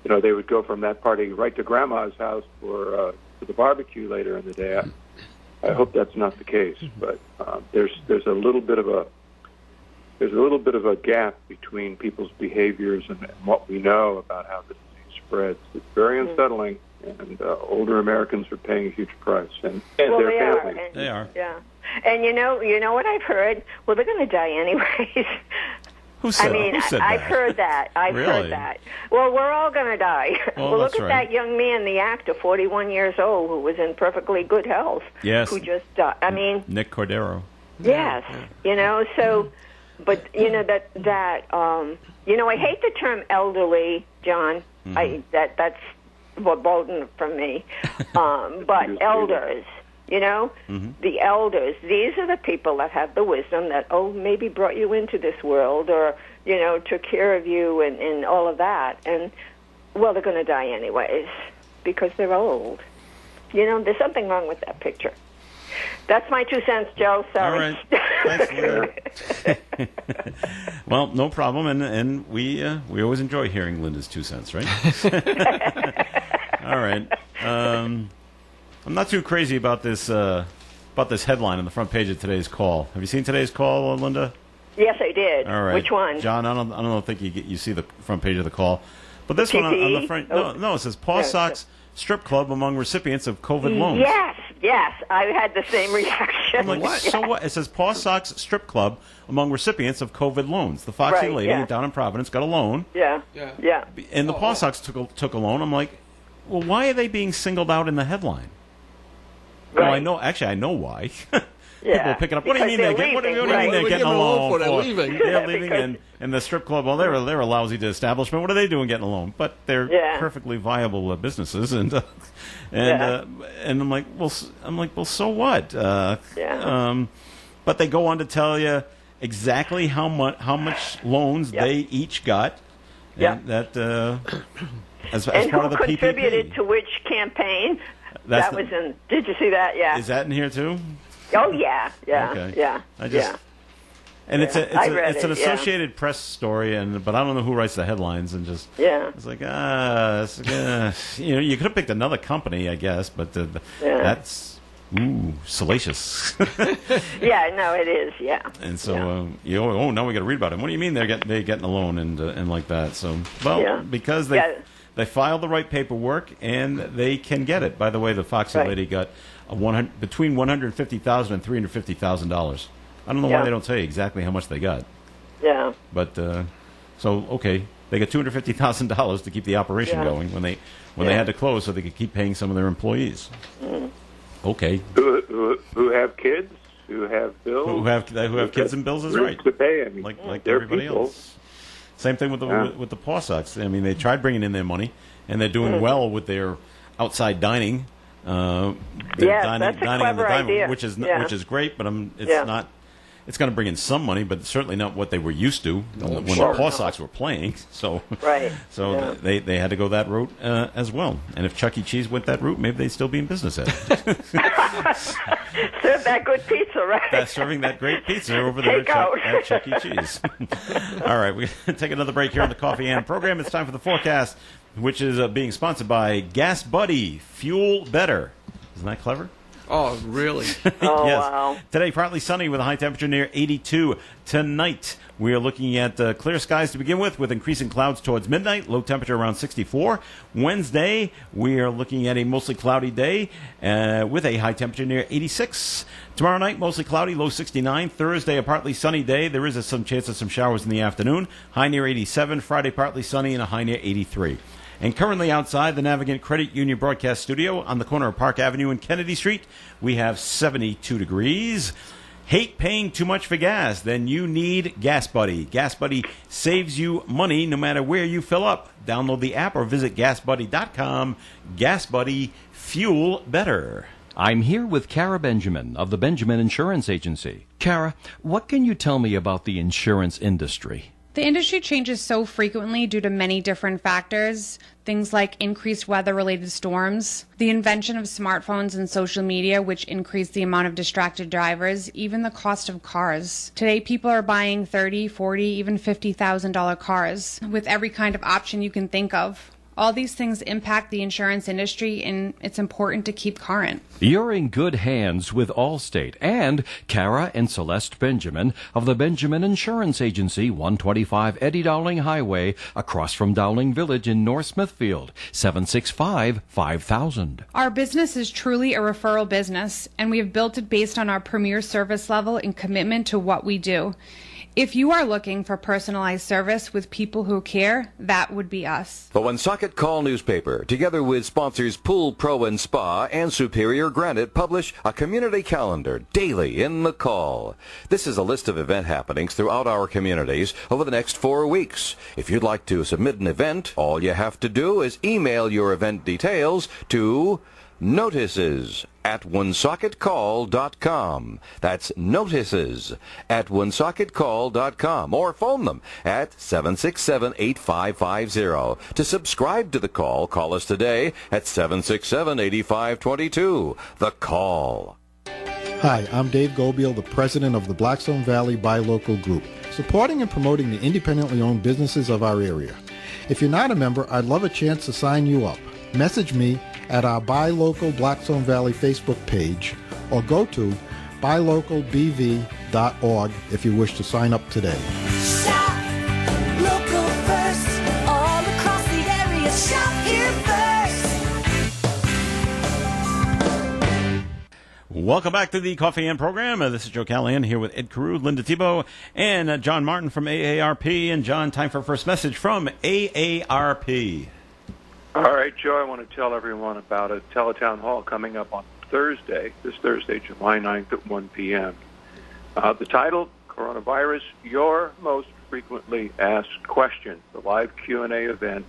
Speaker 7: you know, they would go from that party right to grandma's house for the barbecue later in the day. I hope that's not the case, but there's a little bit of a gap between people's behaviors and what we know about how the disease spreads. It's very unsettling, and older Americans are paying a huge price, and
Speaker 6: Well,
Speaker 7: their
Speaker 6: they are.
Speaker 7: families.
Speaker 6: And,
Speaker 4: They are.
Speaker 6: Yeah. And you know what I've heard? Well, they're going to die anyways.
Speaker 4: Who said,
Speaker 6: I mean,
Speaker 4: who said
Speaker 6: I've
Speaker 4: that?
Speaker 6: heard that. I've
Speaker 4: Really?
Speaker 6: heard that. Well, we're all going to die.
Speaker 4: Well,
Speaker 6: Well, look
Speaker 4: that's
Speaker 6: at
Speaker 4: right.
Speaker 6: that young man, the actor, 41 years old, who was in perfectly good health.
Speaker 4: Yes.
Speaker 6: Who just died. I mean,
Speaker 4: Nick Cordero.
Speaker 6: yes. You know, so But you know I hate the term elderly, John. That's verboten from me. But elders, the elders, these are the people that have the wisdom that maybe brought you into this world, or took care of you and all of that. And well, they're going to die anyways because they're old. There's something wrong with that picture. That's my 2 cents, Joe. Sorry.
Speaker 4: All right. Thanks, Linda. Well, no problem, and we always enjoy hearing Linda's 2 cents, right? All right. I'm not too crazy about this headline on the front page of today's call. Have you seen today's call, Linda?
Speaker 6: Yes, I did.
Speaker 4: All right.
Speaker 6: Which one?
Speaker 4: John, I don't think you see the front page of the call, but this one on the front. No, it says Paw Sox Strip Club among recipients of COVID loans.
Speaker 6: Yes, I had the same reaction.
Speaker 4: I'm like, what? So what? It says Paw Sox Strip Club among recipients of COVID loans. The Foxy lady down in Providence got a loan.
Speaker 6: Yeah.
Speaker 4: And the Paw Sox took a loan. I'm like, well, why are they being singled out in the headline?
Speaker 6: Right.
Speaker 4: Well, I know why. People are picking up. What do you mean
Speaker 6: they're
Speaker 4: they're getting? What do you
Speaker 6: leaving,
Speaker 4: mean they're getting a loan for?
Speaker 5: They're leaving.
Speaker 4: They're leaving, and the strip club. Well, they're a lousy establishment. What are they doing getting a loan? But they're perfectly viable businesses, and I'm like, well, so what? But they go on to tell you exactly how much loans they each got. And that as part of the PPP.
Speaker 6: And who contributed to which campaign? That was in. Did you see that? Yeah.
Speaker 4: Is that in here too?
Speaker 6: Oh yeah.
Speaker 4: Okay.
Speaker 6: Yeah.
Speaker 4: And it's an Associated Press story, but I don't know who writes the headlines, and just it's like you could have picked another company, I guess, but that's salacious.
Speaker 6: Yeah, no, it is. Yeah.
Speaker 4: And so now we got to read about it. What do you mean they're getting a loan and like that? So because they filed the right paperwork and they can get it. By the way, the Foxy lady got between $150,000 and $350,000. I don't know why they don't tell you exactly how much they got.
Speaker 6: Yeah.
Speaker 4: But they got $250,000 to keep the operation going when they had to close, so they could keep paying some of their employees. Okay.
Speaker 7: Who have kids, who have bills,
Speaker 4: who have kids and bills is right.
Speaker 7: To pay. I mean,
Speaker 4: like everybody else. Same thing with the Paw Sox. I mean, they tried bringing in their money, and they're doing well with their outside dining.
Speaker 6: That's a clever idea.
Speaker 4: Which is great, but it's not. It's going to bring in some money, but certainly not what they were used to when the Paw Sox were playing. So, they had to go that route as well. And if Chuck E. Cheese went that route, maybe they'd still be in business at it.
Speaker 6: Serve that good pizza, right?
Speaker 4: Serving that great pizza over there at Chuck E. Cheese. All right, we're going to take another break here on the Coffee and program. It's time for the forecast, which is being sponsored by Gas Buddy, Fuel Better. Isn't that clever?
Speaker 5: Oh, really?
Speaker 6: Oh,
Speaker 4: yes.
Speaker 6: wow.
Speaker 4: Today, partly sunny with a high temperature near 82. Tonight, we are looking at clear skies to begin with increasing clouds towards midnight, low temperature around 64. Wednesday, we are looking at a mostly cloudy day with a high temperature near 86. Tomorrow night, mostly cloudy, low 69. Thursday, a partly sunny day. There is some chance of some showers in the afternoon, high near 87. Friday, partly sunny and a high near 83. And currently outside the Navigant Credit Union broadcast studio on the corner of Park Avenue and Kennedy Street, we have 72 degrees. Hate paying too much for gas? Then you need Gas Buddy. Gas Buddy saves you money no matter where you fill up. Download the app or visit GasBuddy.com. Gas Buddy, fuel better.
Speaker 1: I'm here with Kara Benjamin of the Benjamin Insurance Agency. Kara, what can you tell me about the insurance industry?
Speaker 8: The industry changes so frequently due to many different factors, things like increased weather-related storms, the invention of smartphones and social media, which increase the amount of distracted drivers, even the cost of cars. Today, people are buying $30,000, $40,000, even $50,000 cars with every kind of option you can think of. All these things impact the insurance industry, and it's important to keep current.
Speaker 1: You're in good hands with Allstate and Kara and Celeste Benjamin of the Benjamin Insurance Agency, 125 Eddie Dowling Highway, across from Dowling Village in North Smithfield, 765-5000.
Speaker 8: Our business is truly a referral business, and we have built it based on our premier service level and commitment to what we do. If you are looking for personalized service with people who care, that would be us.
Speaker 9: The Woonsocket Call newspaper, together with sponsors Pool Pro and Spa and Superior Granite, publish a community calendar daily in the Call. This is a list of event happenings throughout our communities over the next 4 weeks. If you'd like to submit an event, all you have to do is email your event details to notices@woonsocketcall.com. That's notices@woonsocketcall.com, or phone them at 767-8550. To subscribe to The Call, call us today at 767-8522. The Call.
Speaker 10: Hi, I'm Dave Gobiel, the president of the Blackstone Valley Buy Local Group, supporting and promoting the independently owned businesses of our area. If you're not a member, I'd love a chance to sign you up. Message me at our Buy Local Blackstone Valley Facebook page, or go to buylocalbv.org if you wish to sign up today.
Speaker 2: Shop local first, all across the area. Shop here first.
Speaker 4: Welcome back to the Coffee and Program. This is Joe Callahan here with Ed Carew, Linda Thibault, and John Martin from AARP. And John, time for our first message from AARP.
Speaker 7: All right, Joe, I want to tell everyone about a teletown hall coming up on Thursday, this Thursday, July 9th at 1 p.m. The title, Coronavirus, Your Most Frequently Asked Questions. The live Q&A event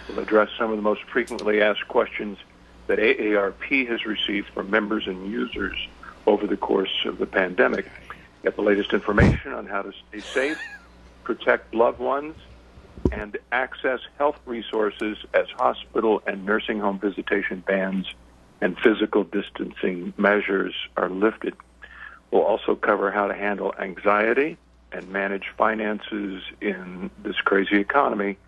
Speaker 7: will address some of the most frequently asked questions that AARP has received from members and users over the course of the pandemic. Get the latest information on how to stay safe, protect loved ones, and access health resources as hospital and nursing home visitation bans and physical distancing measures are lifted. We'll also cover how to handle anxiety and manage finances in this crazy economy.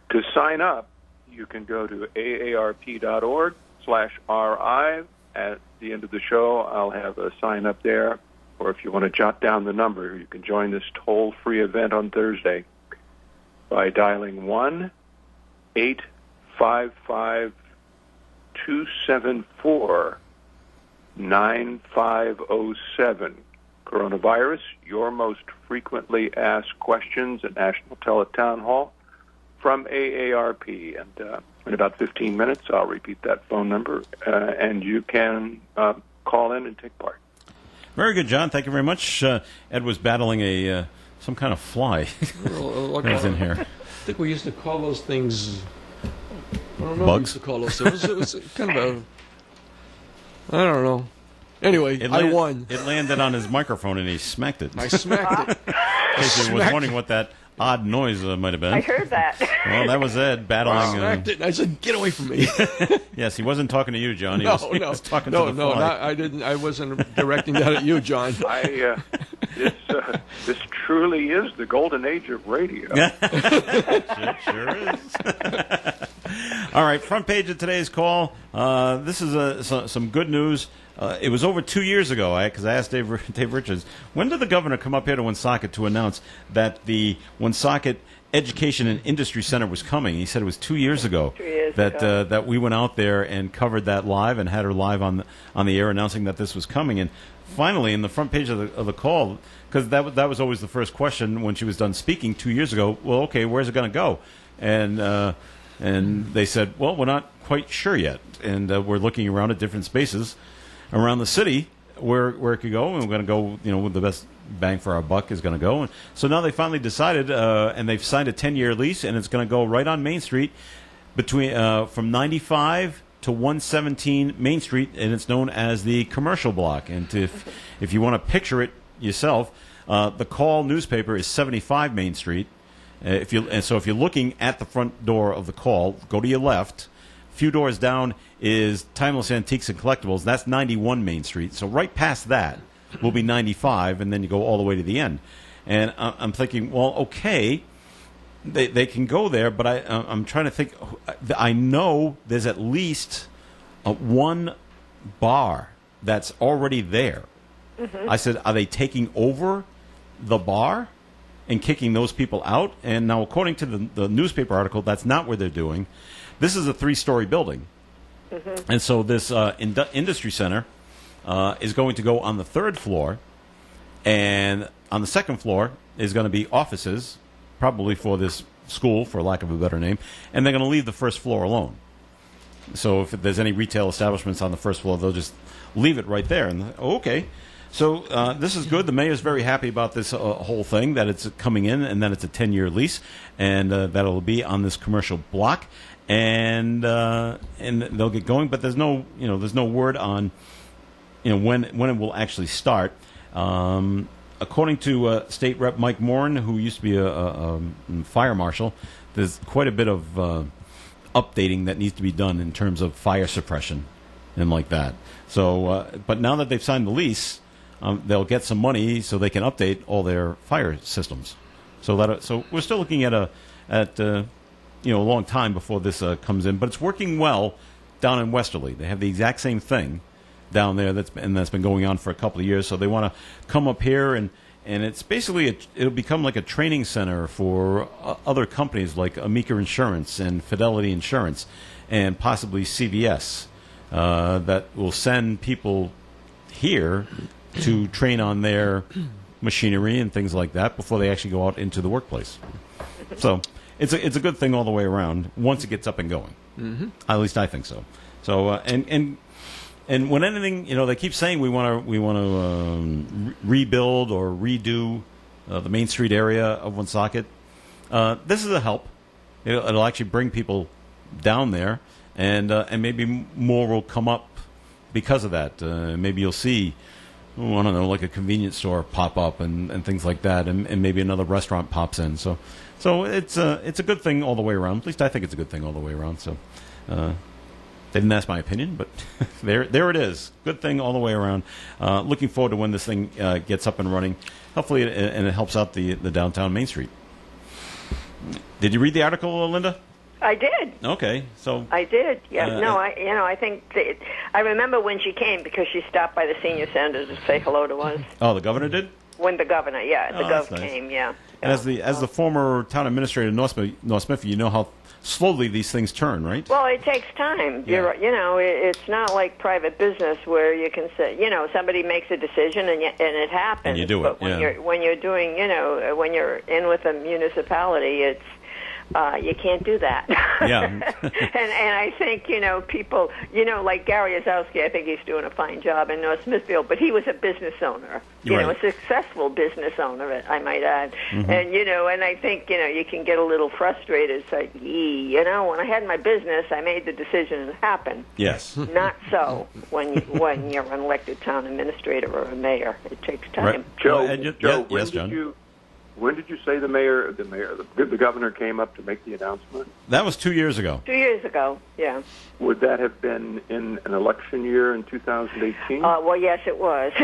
Speaker 7: To sign up, you can go to aarp.org/RI. At the end of the show, I'll have a sign up there. Or if you want to jot down the number, you can join this toll-free event on Thursday by dialing 1-855-274-9507. Coronavirus, your most frequently asked questions at National Teletown Hall from AARP. And in about 15 minutes, I'll repeat that phone number, and you can call in and take part.
Speaker 4: Very good, John. Thank you very much. Ed was battling some kind of fly. He's in here.
Speaker 5: I think we used to call those things. I don't know.
Speaker 4: Bugs?
Speaker 5: What we used to call those things. It was kind of a. I don't know. Anyway, I won.
Speaker 4: It landed on his microphone and he smacked it.
Speaker 5: I smacked it.
Speaker 4: In case you was wondering what that odd noise might have been.
Speaker 6: I heard that.
Speaker 4: Well, that was Ed battling.
Speaker 5: I smacked it, and I said, "Get away from me!"
Speaker 4: Yes, he wasn't talking to you, John. He was talking to the fly.
Speaker 5: I didn't. I wasn't directing that at you, John.
Speaker 7: This truly is the golden age of radio.
Speaker 4: It sure is. All right, front page of today's call. This is some good news. It was over 2 years ago, because I asked Dave Richards, when did the governor come up here to Woonsocket to announce that the Woonsocket Education and Industry Center was coming? He said it was 2 years ago that we went out there and covered that live and had her live on the air announcing that this was coming. And finally, in the front page of the call, because that was always the first question when she was done speaking 2 years ago, well, okay, where's it going to go? And they said, well, we're not quite sure yet. And we're looking around at different spaces around the city where it could go, and we're going to go, with the best bang for our buck is going to go. And so now they finally decided, and they've signed a 10-year lease, and it's going to go right on Main Street between from 95 to 117 Main Street, and it's known as the Commercial Block. And if you want to picture it yourself, the Call newspaper is 75 Main Street. If you're looking at the front door of the Call, go to your left. A few doors down is Timeless Antiques and Collectibles. That's 91 Main Street. So right past that will be 95, and then you go all the way to the end. And I'm thinking, well, okay, they can go there, but I'm trying to think. I know there's at least one bar that's already there. Mm-hmm. I said, are they taking over the bar and kicking those people out? And now, according to the newspaper article, that's not what they're doing. This is a 3-story building. Mm-hmm. And so this industry center is going to go on the 3rd floor, and on the 2nd floor is going to be offices, probably for this school, for lack of a better name, and they're going to leave the first floor alone. So if there's any retail establishments on the first floor, they'll just leave it right there. And okay, so this is good. The mayor's very happy about this whole thing, that it's coming in, and that it's a 10-year lease, and that it'll be on this commercial block, and they'll get going. But there's no word on when it will actually start. According to State Rep Mike Morin, who used to be a fire marshal, there's quite a bit of updating that needs to be done in terms of fire suppression and like that. So, but now that they've signed the lease, they'll get some money so they can update all their fire systems. So we're still looking at a long time before this comes in, but it's working well down in Westerly. They have the exact same thing down there that's been going on for a couple of years. So they want to come up here, and it's basically it'll become like a training center for other companies like Amica Insurance and Fidelity Insurance and possibly CVS that will send people here to train on their machinery and things like that before they actually go out into the workplace. So it's a good thing all the way around once it gets up and going. Mm-hmm. At least I think so. So and when anything, they keep saying we want to rebuild or redo the Main Street area of Woonsocket. This is a help. It'll actually bring people down there, and maybe more will come up because of that. Maybe you'll see, I don't know, like a convenience store pop up and things like that, and maybe another restaurant pops in. So it's a good thing all the way around. At least I think it's a good thing all the way around. So. They didn't ask my opinion, but there it is. Good thing all the way around. Looking forward to when this thing gets up and running. Hopefully, it helps out the downtown Main Street. Did you read the article, Linda?
Speaker 6: I did.
Speaker 4: Okay, so
Speaker 6: I did. Yeah. I think I remember when she came because she stopped by the senior center to say hello to us.
Speaker 4: Oh, the governor did?
Speaker 6: When the governor, the gov
Speaker 4: nice.
Speaker 6: came, yeah.
Speaker 4: And as the former town administrator of North Smithfield, you know how slowly these things turn, right?
Speaker 6: Well, it takes time.
Speaker 4: Yeah.
Speaker 6: It's not like private business where you can say, somebody makes a decision and it happens.
Speaker 4: And you do it.
Speaker 6: But when you're doing, when you're in with a municipality, it's you can't do that.
Speaker 4: Yeah.
Speaker 6: and I think, people, like Gary Azowski, I think he's doing a fine job in North Smithfield, but he was a business owner,
Speaker 4: right.
Speaker 6: A successful business owner, I might add.
Speaker 4: Mm-hmm.
Speaker 6: And, and I think, you can get a little frustrated. It's like, when I had my business, I made the decision and it happened.
Speaker 4: Yes.
Speaker 6: Not so when you're an elected town administrator or a mayor. It takes time.
Speaker 4: Right.
Speaker 7: Joe,
Speaker 4: yes, John.
Speaker 7: When did you say the governor came up to make the announcement?
Speaker 4: That was 2 years ago.
Speaker 6: 2 years ago, yeah.
Speaker 7: Would that have been in an election year in 2018?
Speaker 6: Well, yes, it was.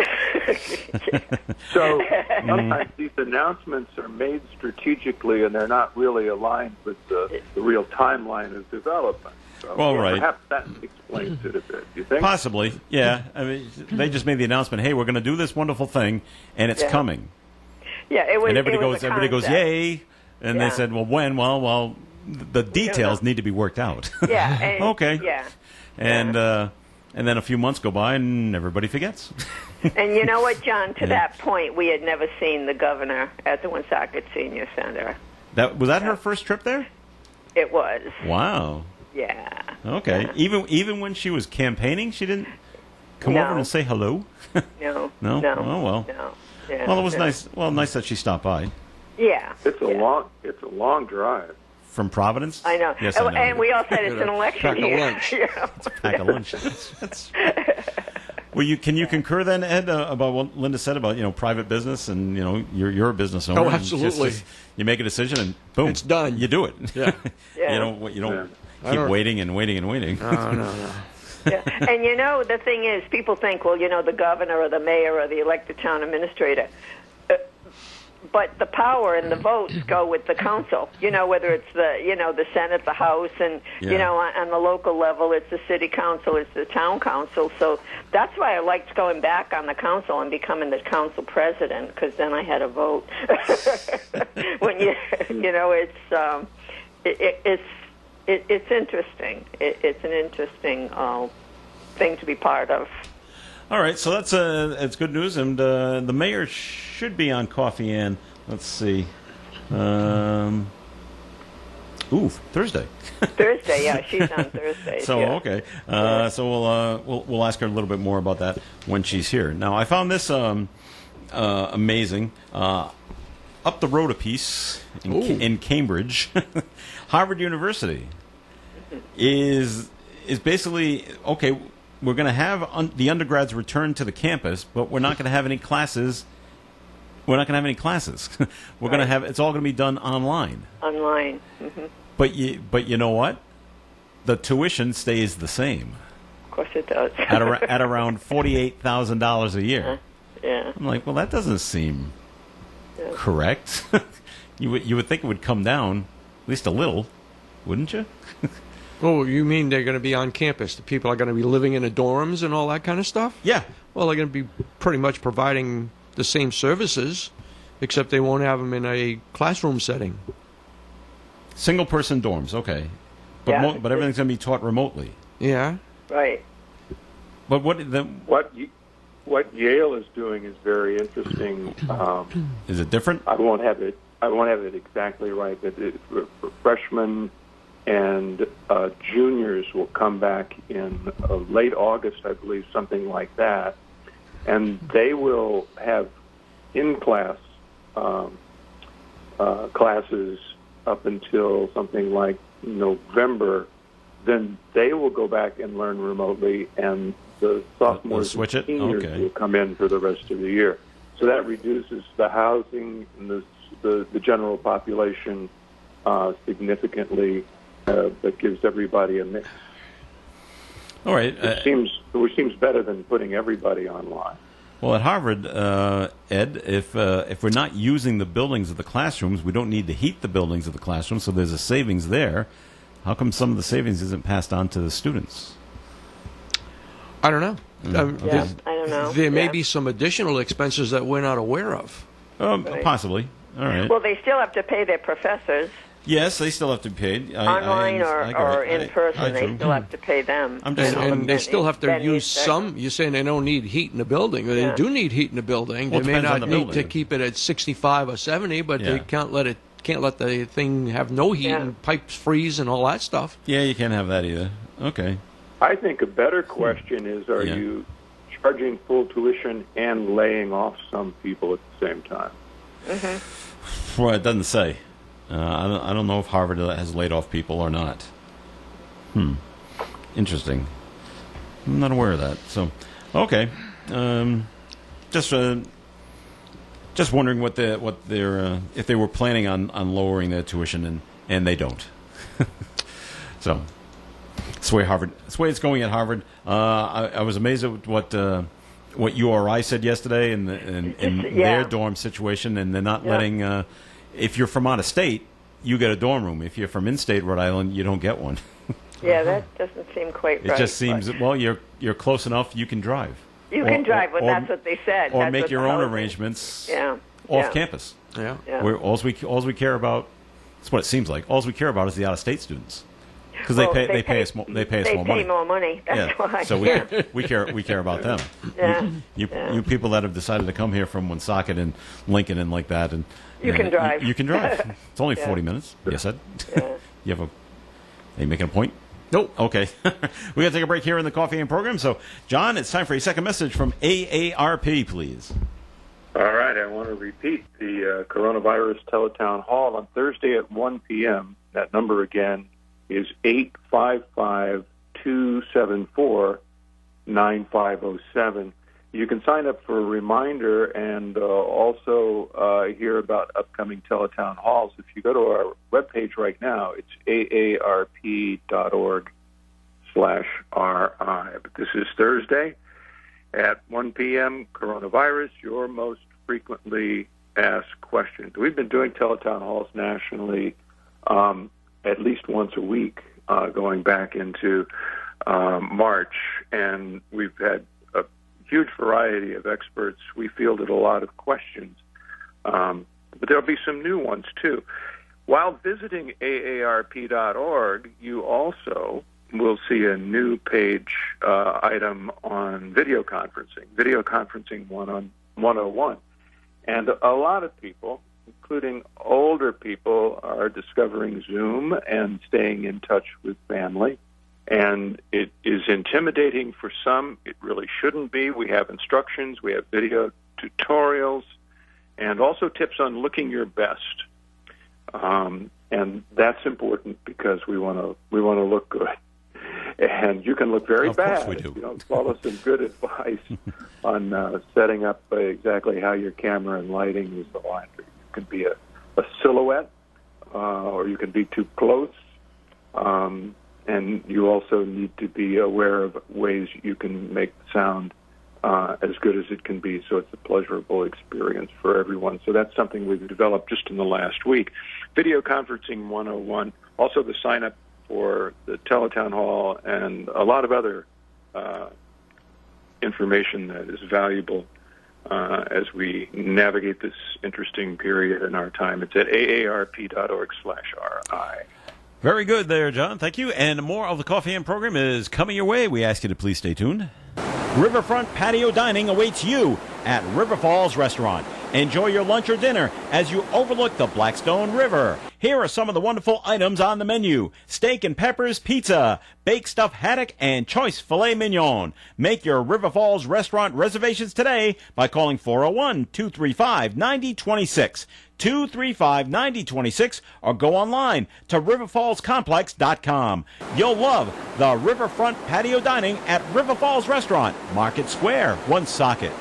Speaker 7: So sometimes these announcements are made strategically, and they're not really aligned with the real timeline of development. So
Speaker 4: right.
Speaker 7: Perhaps that explains it a bit. Do you think?
Speaker 4: Possibly, yeah. I mean, they just made the announcement, hey, we're going to do this wonderful thing, and it's coming.
Speaker 6: Yeah, it was.
Speaker 4: And everybody
Speaker 6: it was
Speaker 4: goes, yay! And they said, well, when? Well, the details need to be worked out.
Speaker 6: Yeah. And,
Speaker 4: okay.
Speaker 6: Yeah.
Speaker 4: And then a few months go by, and everybody forgets.
Speaker 6: And you know what, John? To that point, we had never seen the governor at the Woonsocket Senior Center.
Speaker 4: Was that her first trip there?
Speaker 6: It was.
Speaker 4: Wow.
Speaker 6: Yeah.
Speaker 4: Okay.
Speaker 6: Yeah.
Speaker 4: Even when she was campaigning, she didn't come over and say hello.
Speaker 6: No.
Speaker 4: No. Oh well.
Speaker 6: No. Yeah,
Speaker 4: well, it was nice. Well, nice that she stopped by.
Speaker 6: Yeah.
Speaker 7: It's a long drive.
Speaker 4: From Providence?
Speaker 6: I know.
Speaker 4: Yes, I know.
Speaker 6: And we all said it's an election year.
Speaker 4: It's a pack of lunch. That's Well, can you concur then, Ed, about what Linda said about private business and you're a business owner?
Speaker 5: Oh, absolutely.
Speaker 4: You make a decision and boom,
Speaker 5: it's done.
Speaker 4: You do it.
Speaker 5: Yeah.
Speaker 4: You don't keep waiting and waiting and waiting.
Speaker 5: No.
Speaker 6: Yeah. And the thing is, people think, well, the governor or the mayor or the elected town administrator. But the power and the votes go with the council. Whether it's the Senate, the House, and on the local level, it's the city council, it's the town council. So that's why I liked going back on the council and becoming the council president, because then I had a vote. When it's interesting. It's an interesting thing to be part of.
Speaker 4: All right, so that's it's good news, and the mayor should be on Coffee Ann Let's see. Thursday.
Speaker 6: Thursday, yeah, she's on Thursday.
Speaker 4: So
Speaker 6: yeah.
Speaker 4: okay, so we'll ask her a little bit more about that when she's here. Now I found this amazing. Up the road a piece in Cambridge, Harvard University is basically okay. We're going to have the undergrads return to the campus, but we're not going to have any classes. We're not going to have any classes. We're going to have it's all going to be done online.
Speaker 6: Online. Mm-hmm.
Speaker 4: But you know what? The tuition stays the same.
Speaker 6: Of course it does.
Speaker 4: at around $48,000 a year.
Speaker 6: Yeah.
Speaker 4: I'm like, well, that doesn't seem correct. You would think it would come down at least a little, wouldn't you?
Speaker 5: Oh, you mean they're going to be on campus? The people are going to be living in the dorms and all that kind of stuff?
Speaker 4: Yeah.
Speaker 5: Well, they're going to be pretty much providing the same services, except they won't have them in a classroom setting.
Speaker 4: Single-person dorms, okay. But
Speaker 6: Yeah.
Speaker 4: but everything's going to be taught remotely.
Speaker 5: Yeah.
Speaker 6: Right.
Speaker 4: But
Speaker 7: What Yale is doing is very interesting.
Speaker 4: Is it different?
Speaker 7: I won't have it exactly right, but freshmen and juniors will come back in late August, I believe, something like that, and they will have in-class classes up until something like November. Then they will go back and learn remotely, and the sophomores
Speaker 4: switch
Speaker 7: and
Speaker 4: it?
Speaker 7: seniors
Speaker 4: Okay.
Speaker 7: will come in for the rest of the year. So that reduces the housing and the general population significantly, but gives everybody a mix.
Speaker 4: All right.
Speaker 7: It seems better than putting everybody online.
Speaker 4: Well, at Harvard, Ed, if we're not using the buildings of the classrooms, we don't need to heat the buildings of the classrooms, so there's a savings there. How come some of the savings isn't passed on to the students?
Speaker 5: I don't know.
Speaker 6: Yeah, I don't know.
Speaker 5: There may
Speaker 6: Yeah.
Speaker 5: be some additional expenses that we're not aware of.
Speaker 6: Right.
Speaker 4: Possibly. All right.
Speaker 6: Well, they still have to pay their professors
Speaker 4: Yes, they still have to be paid.
Speaker 6: online
Speaker 4: I
Speaker 6: or
Speaker 4: agree.
Speaker 6: in person.
Speaker 4: I
Speaker 6: They
Speaker 4: do.
Speaker 6: still have to pay them.
Speaker 4: I'm just-
Speaker 5: And they
Speaker 6: then
Speaker 5: still have to
Speaker 6: then
Speaker 5: use
Speaker 6: you say-
Speaker 5: some. You're saying they don't need heat in the building. They
Speaker 6: Yeah.
Speaker 5: do need heat in the building.
Speaker 4: Well, it
Speaker 5: they may
Speaker 4: depends on
Speaker 5: not
Speaker 4: the
Speaker 5: need to
Speaker 4: building.
Speaker 5: keep it at 65 or 70, but
Speaker 4: Yeah.
Speaker 5: they can't let the thing have no heat
Speaker 6: Yeah.
Speaker 5: and pipes freeze and all that stuff.
Speaker 4: Yeah, you can't have that either. Okay.
Speaker 7: I think a better question is, are
Speaker 4: Yeah.
Speaker 7: you charging full tuition and laying off some people at the same time?
Speaker 4: Well, it doesn't say. I don't know if Harvard has laid off people or not. Interesting. I'm not aware of that. So, okay. Just wondering what their if they were planning on lowering their tuition, and they don't. So, that's the way it's going at Harvard. I was amazed at what URI said yesterday in their dorm situation, and they're not letting. If you're from out of state, you get a dorm room. If you're from in-state Rhode Island, you don't get one.
Speaker 6: Yeah, that doesn't seem quite
Speaker 4: It
Speaker 6: right.
Speaker 4: just seems
Speaker 6: but
Speaker 4: well, you're close enough. You can drive.
Speaker 6: you can drive, but that's what they said.
Speaker 4: Or
Speaker 6: That's
Speaker 4: make
Speaker 6: what
Speaker 4: your
Speaker 6: the
Speaker 4: own
Speaker 6: housing-
Speaker 4: arrangements
Speaker 6: Yeah.
Speaker 4: off
Speaker 6: yeah.
Speaker 4: campus.
Speaker 5: Yeah.
Speaker 6: Yeah.
Speaker 4: Where all we care about. That's what it seems like. All we care about is the out-of-state students because
Speaker 6: Well,
Speaker 4: they pay us more money.
Speaker 6: That's
Speaker 4: Yeah,
Speaker 6: why.
Speaker 4: so we care about them.
Speaker 6: Yeah.
Speaker 4: You people that have decided to come here from Woonsocket and Lincoln and like that, and
Speaker 6: You can drive.
Speaker 4: You can drive. It's only
Speaker 6: Yeah.
Speaker 4: 40 minutes. Yes, Ed.
Speaker 6: Yeah.
Speaker 4: Are you making a point?
Speaker 5: Nope.
Speaker 4: Okay. We got to take a break here in the Coffee and Program. So, John, it's time for a second message from AARP, please.
Speaker 7: All right, I want to repeat the coronavirus teletown hall on Thursday at 1 p.m. That number again is 855-274-9507. You can sign up for a reminder and also hear about upcoming teletown halls. If you go to our webpage right now, it's aarp.org/RI. But this is Thursday at 1 p.m., coronavirus, your most frequently asked questions. We've been doing teletown halls nationally at least once a week going back into March, and we've had a huge variety of experts. We fielded a lot of questions, but there'll be some new ones, too. While visiting aarp.org, you also will see a new page item on video conferencing 101. And a lot of people including older people, are discovering Zoom and staying in touch with family. And it is intimidating for some. It really shouldn't be. We have instructions, we have video tutorials, and also tips on looking your best. And that's important because we want to look good. And you can look very bad if you don't follow some good advice on setting up exactly how your camera and lighting is aligned. You can be a silhouette, or you can be too close. And you also need to be aware of ways you can make the sound as good as it can be, so it's a pleasurable experience for everyone. So that's something we've developed just in the last week. Video Conferencing 101, also the sign-up for the Teletown Hall, and a lot of other information that is valuable as we navigate this interesting period in our time. It's at aarp.org/RI.
Speaker 4: Very good there, John. Thank you. And more of the Coffee and program is coming your way. We ask you to please stay tuned. Riverfront Patio Dining awaits you at River Falls Restaurant. Enjoy your lunch or dinner as you overlook the Blackstone River. Here are some of the wonderful items on the menu: steak and peppers pizza, baked stuffed haddock, and choice filet mignon. Make your River Falls Restaurant reservations today by calling 401-235-9026. 235-9026, or go online to riverfallscomplex.com. You'll love the Riverfront Patio Dining at River Falls Restaurant, Market Square, Woonsocket.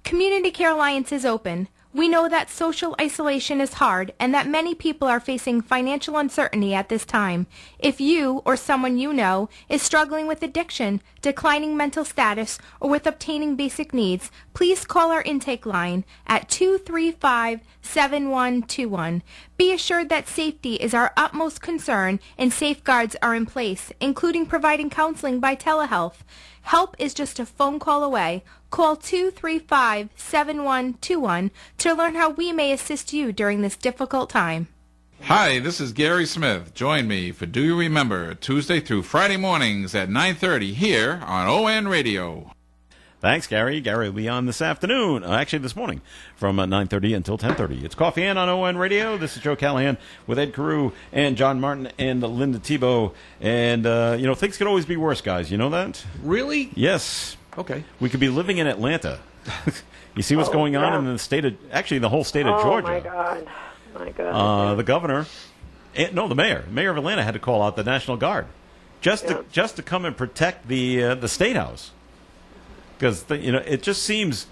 Speaker 11: Community Care Alliance is open. We know that social isolation is hard and that many people are facing financial uncertainty at this time. If you or someone you know is struggling with addiction, declining mental status, or with obtaining basic needs, please call our intake line at 235-7121. Be assured that safety is our utmost concern and safeguards are in place, including providing counseling by telehealth. Help is just a phone call away. Call 235-7121 to learn how we may assist you during this difficult time.
Speaker 12: Hi, this is Gary Smith. Join me for Do You Remember, Tuesday through Friday mornings at 9:30 here on ON Radio.
Speaker 4: Thanks, Gary. Gary will be on this afternoon, actually this morning, from 9:30 until 10:30. It's Coffee In on ON Radio. This is Joe Callahan with Ed Carew and John Martin and Linda Tebow. And, things could always be worse, guys. You know that?
Speaker 5: Really?
Speaker 4: Yes.
Speaker 5: Okay.
Speaker 4: We could be living in Atlanta. You see what's going on in the state of, actually the whole state of Georgia.
Speaker 6: Oh, my God. My God.
Speaker 4: The governor, the mayor of Atlanta had to call out the National Guard just to come and protect the State House. Because, it just seems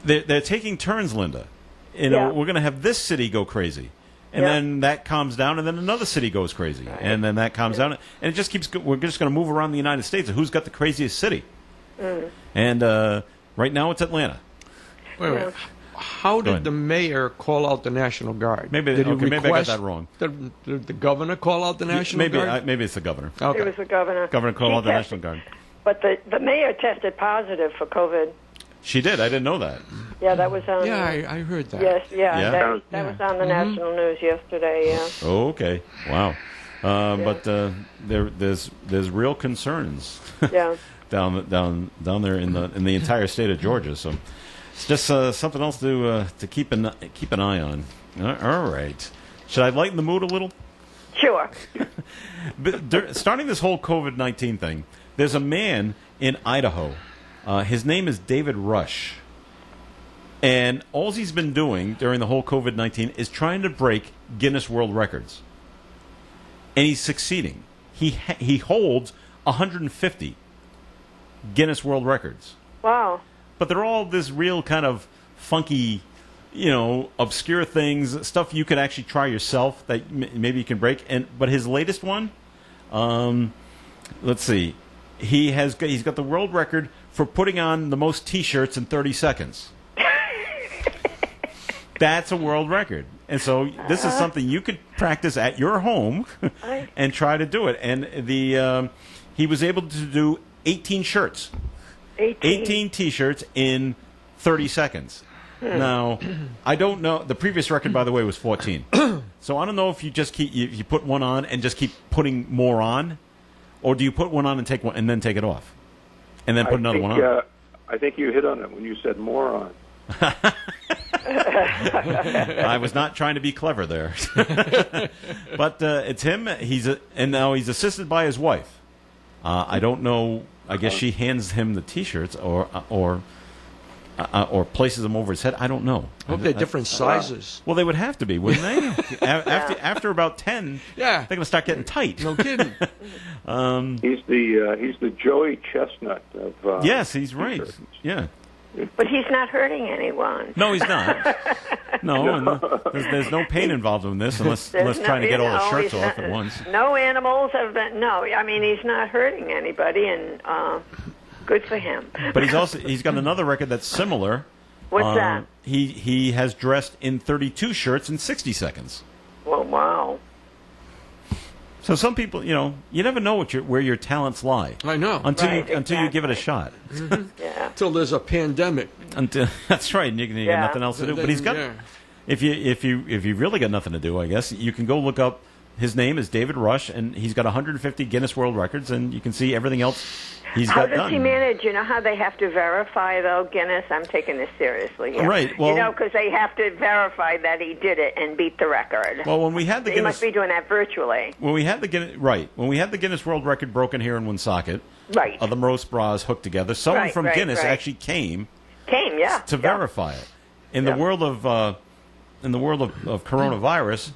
Speaker 4: they're taking turns, Linda. We're going to have this city go crazy. And then that calms down, and then another city goes crazy. Right. And then that calms down. And it just keeps, we're just going to move around the United States. Who's got the craziest city? And right now it's Atlanta.
Speaker 5: Wait. How did the mayor call out the National Guard?
Speaker 4: Maybe I got that wrong.
Speaker 5: Did the governor call out the National Guard?
Speaker 4: Maybe it's the governor.
Speaker 6: Okay. It was the governor.
Speaker 4: Governor called out the National Guard.
Speaker 6: But the mayor tested positive for COVID.
Speaker 4: She did. I didn't know that.
Speaker 6: Yeah, that was on.
Speaker 5: Yeah, I heard that.
Speaker 6: Yes, that was on the national news yesterday. Yeah.
Speaker 4: Oh, okay. Wow. But there's real concerns.
Speaker 6: Yeah.
Speaker 4: down there in the entire state of Georgia. So it's just something else to keep an eye on. All right. Should I lighten the mood a little?
Speaker 6: Sure.
Speaker 4: But starting this whole COVID-19 thing, there's a man in Idaho. His name is David Rush. And all he's been doing during the whole COVID-19 is trying to break Guinness World Records. And he's succeeding. He holds 150 Guinness World Records.
Speaker 6: Wow.
Speaker 4: But they're all this real kind of funky, obscure things, stuff you could actually try yourself that maybe you can break. But his latest one, let's see, he's got the world record for putting on the most T-shirts in 30 seconds. That's a world record. And so this is something you could practice at your home and try to do it. And he was able to do 18 shirts. 18 T-shirts in 30 seconds. Now, I don't know. The previous record, by the way, was 14. So I don't know if you just you put one on and just keep putting more on, or do you put one on and take one and then take it off, and then put another one on?
Speaker 7: I think you hit on it when you said moron.
Speaker 4: I was not trying to be clever there. But it's him. And now he's assisted by his wife. I don't know. I guess she hands him the T-shirts or places them over his head. I don't know.
Speaker 5: I hope they're different sizes.
Speaker 4: Well, they would have to be, wouldn't they? After about 10, they're going to start getting tight.
Speaker 5: No kidding.
Speaker 7: He's the Joey Chestnut of.
Speaker 4: Yes, he's right. Yeah.
Speaker 6: But he's not hurting anyone.
Speaker 4: No, he's not. No, and there's no pain involved in this unless trying to get all the shirts off at once.
Speaker 6: No animals have been. No, I mean he's not hurting anybody, and good for him.
Speaker 4: But he's got another record that's similar.
Speaker 6: What's that?
Speaker 4: He has dressed in 32 shirts in 60 seconds.
Speaker 6: Well, wow.
Speaker 4: So some people, you never know where your talents lie.
Speaker 5: I know.
Speaker 4: Until you give it a shot.
Speaker 6: Yeah.
Speaker 5: Until there's a pandemic.
Speaker 4: That's right. And you got nothing else to do. But he's got.
Speaker 5: Yeah.
Speaker 4: If you really got nothing to do, I guess you can go look up. His name is David Rush, and he's got 150 Guinness World Records, and you can see everything else he's
Speaker 6: How
Speaker 4: got
Speaker 6: does
Speaker 4: done.
Speaker 6: he manage? You know how they have to verify, though, Guinness? I'm taking this seriously here.
Speaker 4: Right, well-
Speaker 6: because they have to verify that he did it and beat the record.
Speaker 4: Well, when we had the
Speaker 6: He
Speaker 4: Guinness,
Speaker 6: must be doing that virtually.
Speaker 4: when we had the Guinness World Record broken here in Woonsocket,
Speaker 6: Right.
Speaker 4: of the most bras hooked together, someone
Speaker 6: Right,
Speaker 4: from
Speaker 6: right,
Speaker 4: Guinness
Speaker 6: right.
Speaker 4: actually came
Speaker 6: Yeah.
Speaker 4: to verify it. In the world of coronavirus,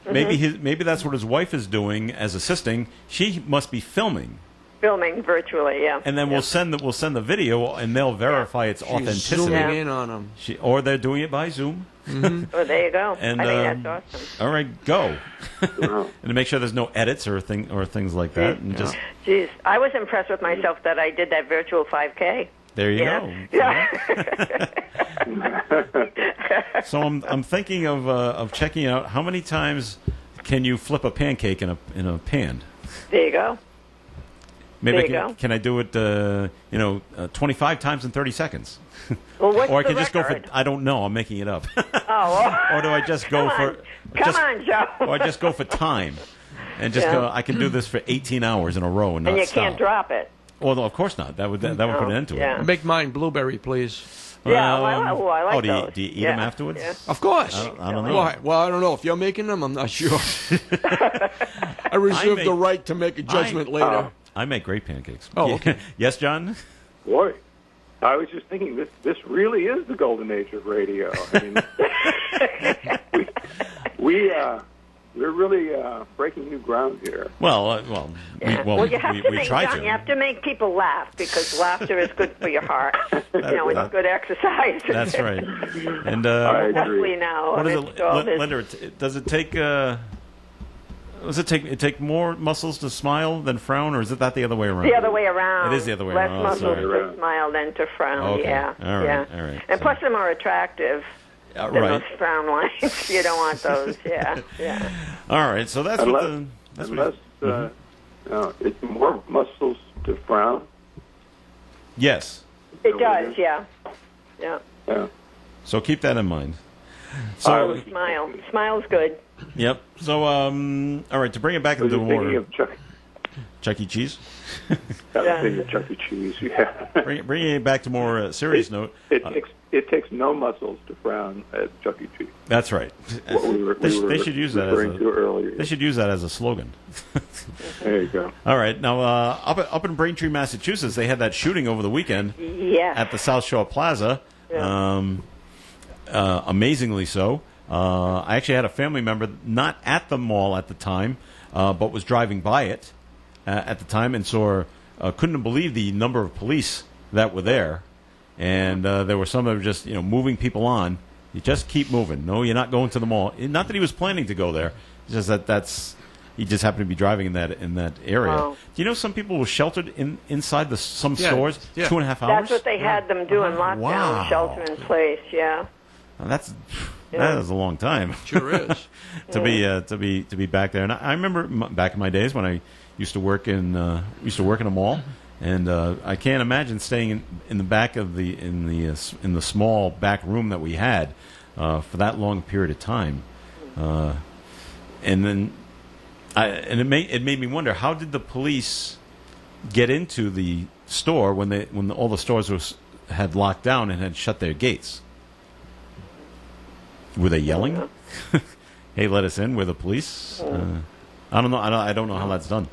Speaker 4: maybe that's what his wife is doing as assisting. She must be filming,
Speaker 6: Virtually, yeah.
Speaker 4: and then we'll send the video, and they'll verify its
Speaker 5: She's
Speaker 4: authenticity.
Speaker 5: zooming in on him.
Speaker 4: Or they're doing it by Zoom.
Speaker 6: Oh, there you go.
Speaker 4: And
Speaker 6: I think that's awesome.
Speaker 4: all right, go. And to make sure there's no edits or things like that, and just
Speaker 6: Jeez, I was impressed with myself that I did that virtual 5K.
Speaker 4: there you
Speaker 6: Yeah.
Speaker 4: go.
Speaker 6: Yeah.
Speaker 4: So I'm thinking of checking out how many times can you flip a pancake in a pan.
Speaker 6: There you go.
Speaker 4: Maybe
Speaker 6: There you go.
Speaker 4: can I do it 25 times in 30 seconds?
Speaker 6: Well, what's
Speaker 4: Or I
Speaker 6: the
Speaker 4: can just go for
Speaker 6: record?
Speaker 4: I don't know, I'm making it up.
Speaker 6: Oh,
Speaker 4: Or do I just go
Speaker 6: Come
Speaker 4: for
Speaker 6: Come on, Joe.
Speaker 4: or I just go for time and just
Speaker 6: Yeah.
Speaker 4: go I can do this for 18 hours in a row and not
Speaker 6: and you
Speaker 4: stop.
Speaker 6: can't drop it.
Speaker 4: Well, no, of course not. That would put an end to
Speaker 6: yeah.
Speaker 4: it.
Speaker 5: Make mine blueberry, please.
Speaker 6: Yeah, I like
Speaker 4: do you,
Speaker 6: those.
Speaker 4: do you eat
Speaker 6: Yeah.
Speaker 4: them afterwards?
Speaker 6: Yeah.
Speaker 5: Of course.
Speaker 4: I don't know.
Speaker 5: Why? Well, I don't know. If you're making them, I'm not sure. I reserve
Speaker 4: make-
Speaker 5: the right to make a judgment later.
Speaker 4: I make great pancakes.
Speaker 5: Oh, okay.
Speaker 4: Yes, John?
Speaker 7: Boy, I was just thinking this really is the golden age of radio. I mean, we're really breaking new ground here.
Speaker 4: Well,
Speaker 6: Yeah.
Speaker 4: we
Speaker 6: you have to
Speaker 4: we
Speaker 6: make
Speaker 4: try
Speaker 6: John,
Speaker 4: to.
Speaker 6: you have to make people laugh because laughter is good for your heart. It's good exercise.
Speaker 4: That's right. And
Speaker 7: I agree.
Speaker 6: Especially now.
Speaker 4: what is
Speaker 6: amidst all
Speaker 4: it,
Speaker 6: this-
Speaker 4: Linda? Does it take? Does it take more muscles to smile than frown, or is it that the other way around?
Speaker 6: The other way around.
Speaker 4: It is the other way
Speaker 6: Less
Speaker 4: around.
Speaker 6: muscles
Speaker 4: Sorry.
Speaker 6: to smile than to frown.
Speaker 4: Okay.
Speaker 6: Yeah.
Speaker 4: All right,
Speaker 6: Yeah.
Speaker 4: all right.
Speaker 6: And
Speaker 4: So-
Speaker 6: plus, they're more attractive than
Speaker 4: Right.
Speaker 6: those frown lines. You don't want those. Yeah. Yeah.
Speaker 4: All right. So that's
Speaker 7: Unless,
Speaker 4: what
Speaker 7: no, it's more muscles to frown.
Speaker 4: yes.
Speaker 6: It does. Yeah. Yeah.
Speaker 7: Yeah.
Speaker 4: So keep that in mind. So
Speaker 6: Smile. Smile's good.
Speaker 4: yep. So all right. To bring it back
Speaker 7: I was
Speaker 4: into
Speaker 7: just thinking
Speaker 4: more
Speaker 7: of
Speaker 4: Chuck E. Cheese.
Speaker 7: I was thinking of Chuck E. Cheese. Yeah.
Speaker 4: Bringing it back to more serious note.
Speaker 7: It takes no muscles to frown at Chuck E. Cheese.
Speaker 4: That's right.
Speaker 7: What we were
Speaker 4: They should use that
Speaker 7: referring to earlier.
Speaker 4: They should use that as a slogan.
Speaker 7: There you go.
Speaker 4: All right. Now, up in Braintree, Massachusetts, they had that shooting over the weekend
Speaker 6: Yeah.
Speaker 4: at the South Shore Plaza. Amazingly so. I actually had a family member not at the mall at the time, but was driving by it at the time and couldn't believe the number of police that were there. And there were some that were just moving people on. You just keep moving. No, you're not going to the mall. Not that he was planning to go there. It's just that's he just happened to be driving in that area.
Speaker 6: Wow.
Speaker 4: Do you know some people were sheltered inside some
Speaker 5: Yeah,
Speaker 4: stores
Speaker 5: yeah.
Speaker 4: 2.5 hours?
Speaker 6: That's what they had them do in lockdown,
Speaker 4: Wow.
Speaker 6: shelter in place. Yeah.
Speaker 4: That is a long time.
Speaker 5: Sure is.
Speaker 4: to be back there. And I remember back in my days when I used to work in a mall, and I can't imagine staying in the back of in the small back room that we had for that long period of time. And then it made me wonder, how did the police get into the store when all the stores had locked down and had shut their gates? Were they yelling? Hey, let us in. We're the police. I don't know. I don't know how that's done.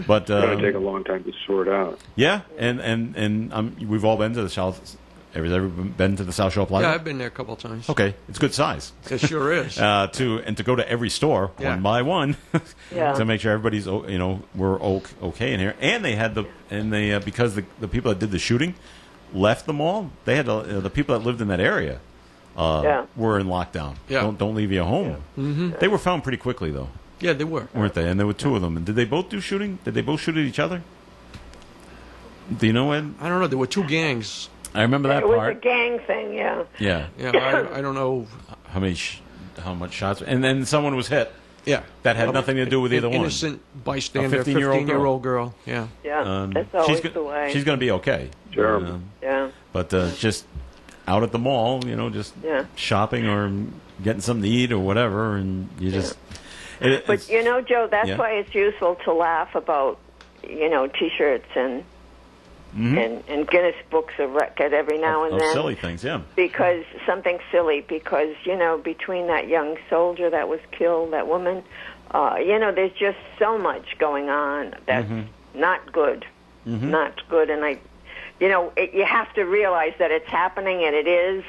Speaker 4: But
Speaker 7: It's going to take a long time to sort out.
Speaker 4: yeah, and we've all been to the South. Ever been to the South Shore Plaza?
Speaker 5: Yeah, I've been there a couple of times.
Speaker 4: Okay, it's good size.
Speaker 5: It sure is.
Speaker 4: To go to every store
Speaker 5: Yeah.
Speaker 4: one by one
Speaker 6: Yeah.
Speaker 4: to make sure everybody's we're okay in here. And they had because the people that did the shooting left the mall. They had the people that lived in that area were in lockdown.
Speaker 5: Yeah.
Speaker 4: Don't leave your home.
Speaker 5: Mm-hmm.
Speaker 4: They were found pretty quickly though,
Speaker 5: Yeah, they were.
Speaker 4: weren't they? And there were two of them. And did they both do shooting? Did they both shoot at each other? Do you know, Ed?
Speaker 5: I don't know. There were two gangs.
Speaker 4: I remember that
Speaker 6: It was
Speaker 4: part.
Speaker 6: a gang thing, yeah.
Speaker 4: Yeah.
Speaker 5: Yeah, I don't know.
Speaker 4: How much shots? And then someone was hit.
Speaker 5: Yeah.
Speaker 4: That had nothing to do with either
Speaker 5: An
Speaker 4: one.
Speaker 5: innocent bystander,
Speaker 4: A 15-year-old
Speaker 5: girl. Yeah.
Speaker 6: Yeah, that's always
Speaker 4: she's
Speaker 6: the way.
Speaker 4: She's going to be okay.
Speaker 7: Sure.
Speaker 6: Yeah.
Speaker 4: But just out at the mall, just shopping or getting something to eat or whatever, and you just.
Speaker 6: But Joe, that's
Speaker 4: Yeah.
Speaker 6: why it's useful to laugh about, T-shirts and and Guinness Books of Record every now and
Speaker 4: of
Speaker 6: then.
Speaker 4: silly things, yeah.
Speaker 6: Because something silly, because between that young soldier that was killed, that woman, there's just so much going on that's not good, not good, and you have to realize that it's happening, and it is.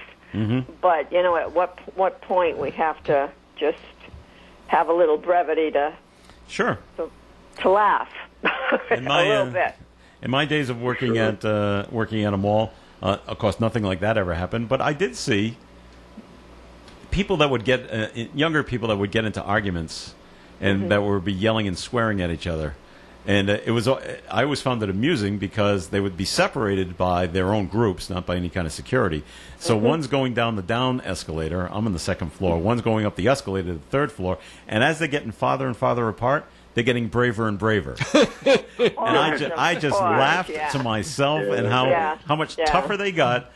Speaker 6: But at what point we have to just have a little brevity to laugh
Speaker 4: In my,
Speaker 6: a little bit.
Speaker 4: In my days of working at a mall, of course, nothing like that ever happened. But I did see people that would get younger people that would get into arguments and that would be yelling and swearing at each other. And I always found it amusing because they would be separated by their own groups, not by any kind of security. So one's going down the down escalator. I'm on the second floor. One's going up the escalator to the third floor. And as they're getting farther and farther apart, they're getting braver and braver. And I just laughed to myself and how much tougher they got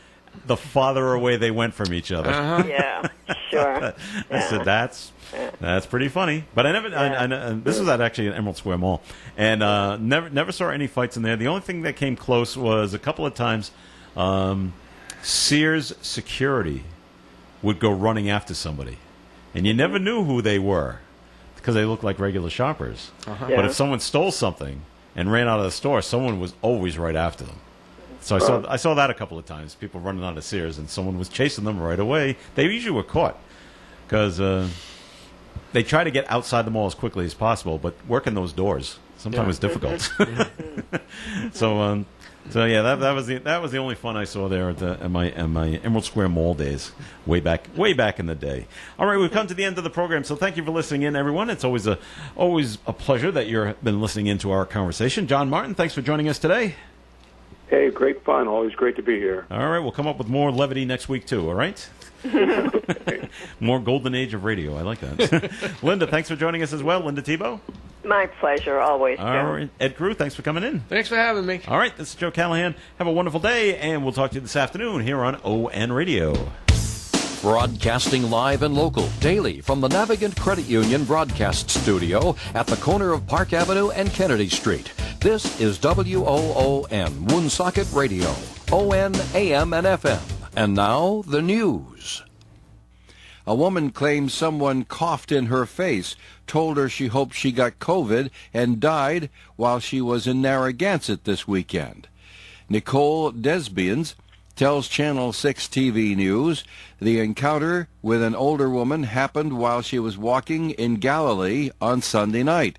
Speaker 4: the farther away they went from each other.
Speaker 6: Yeah, sure.
Speaker 4: I said, that's pretty funny. But I never. This was at actually an Emerald Square Mall, and never saw any fights in there. The only thing that came close was a couple of times, Sears security would go running after somebody, and you never knew who they were because they looked like regular shoppers. But if someone stole something and ran out of the store, someone was always right after them. So I saw that a couple of times. People running out of Sears, and someone was chasing them right away. They usually were caught because they try to get outside the mall as quickly as possible, but working those doors sometimes is difficult. So yeah, that was the only fun I saw there at my Emerald Square Mall days, way back in the day. All right, we've come to the end of the program, so thank you for listening in, everyone. It's always a pleasure that you've been listening into our conversation. John Martin, thanks for joining us today.
Speaker 7: Hey, great fun. Always great to be here.
Speaker 4: All right, we'll come up with more levity next week, too, all right? More golden age of radio. I like that. Linda, thanks for joining us as well. Linda Tebow.
Speaker 6: My pleasure, always.
Speaker 4: All right. Ed Crew, thanks for coming in.
Speaker 5: Thanks for having me.
Speaker 4: All right, this is Joe Callahan. Have a wonderful day, and we'll talk to you this afternoon here on ON Radio.
Speaker 3: Broadcasting live and local daily from the Navigant Credit Union broadcast studio at the corner of Park Avenue and Kennedy Street. This is WOON Woonsocket Radio, ON AM and FM. And now the news. A woman claims someone coughed in her face, told her she hoped she got COVID, and died while she was in Narragansett this weekend. Nicole Desbians tells Channel 6 TV News the encounter with an older woman happened while she was walking in Galilee on Sunday night.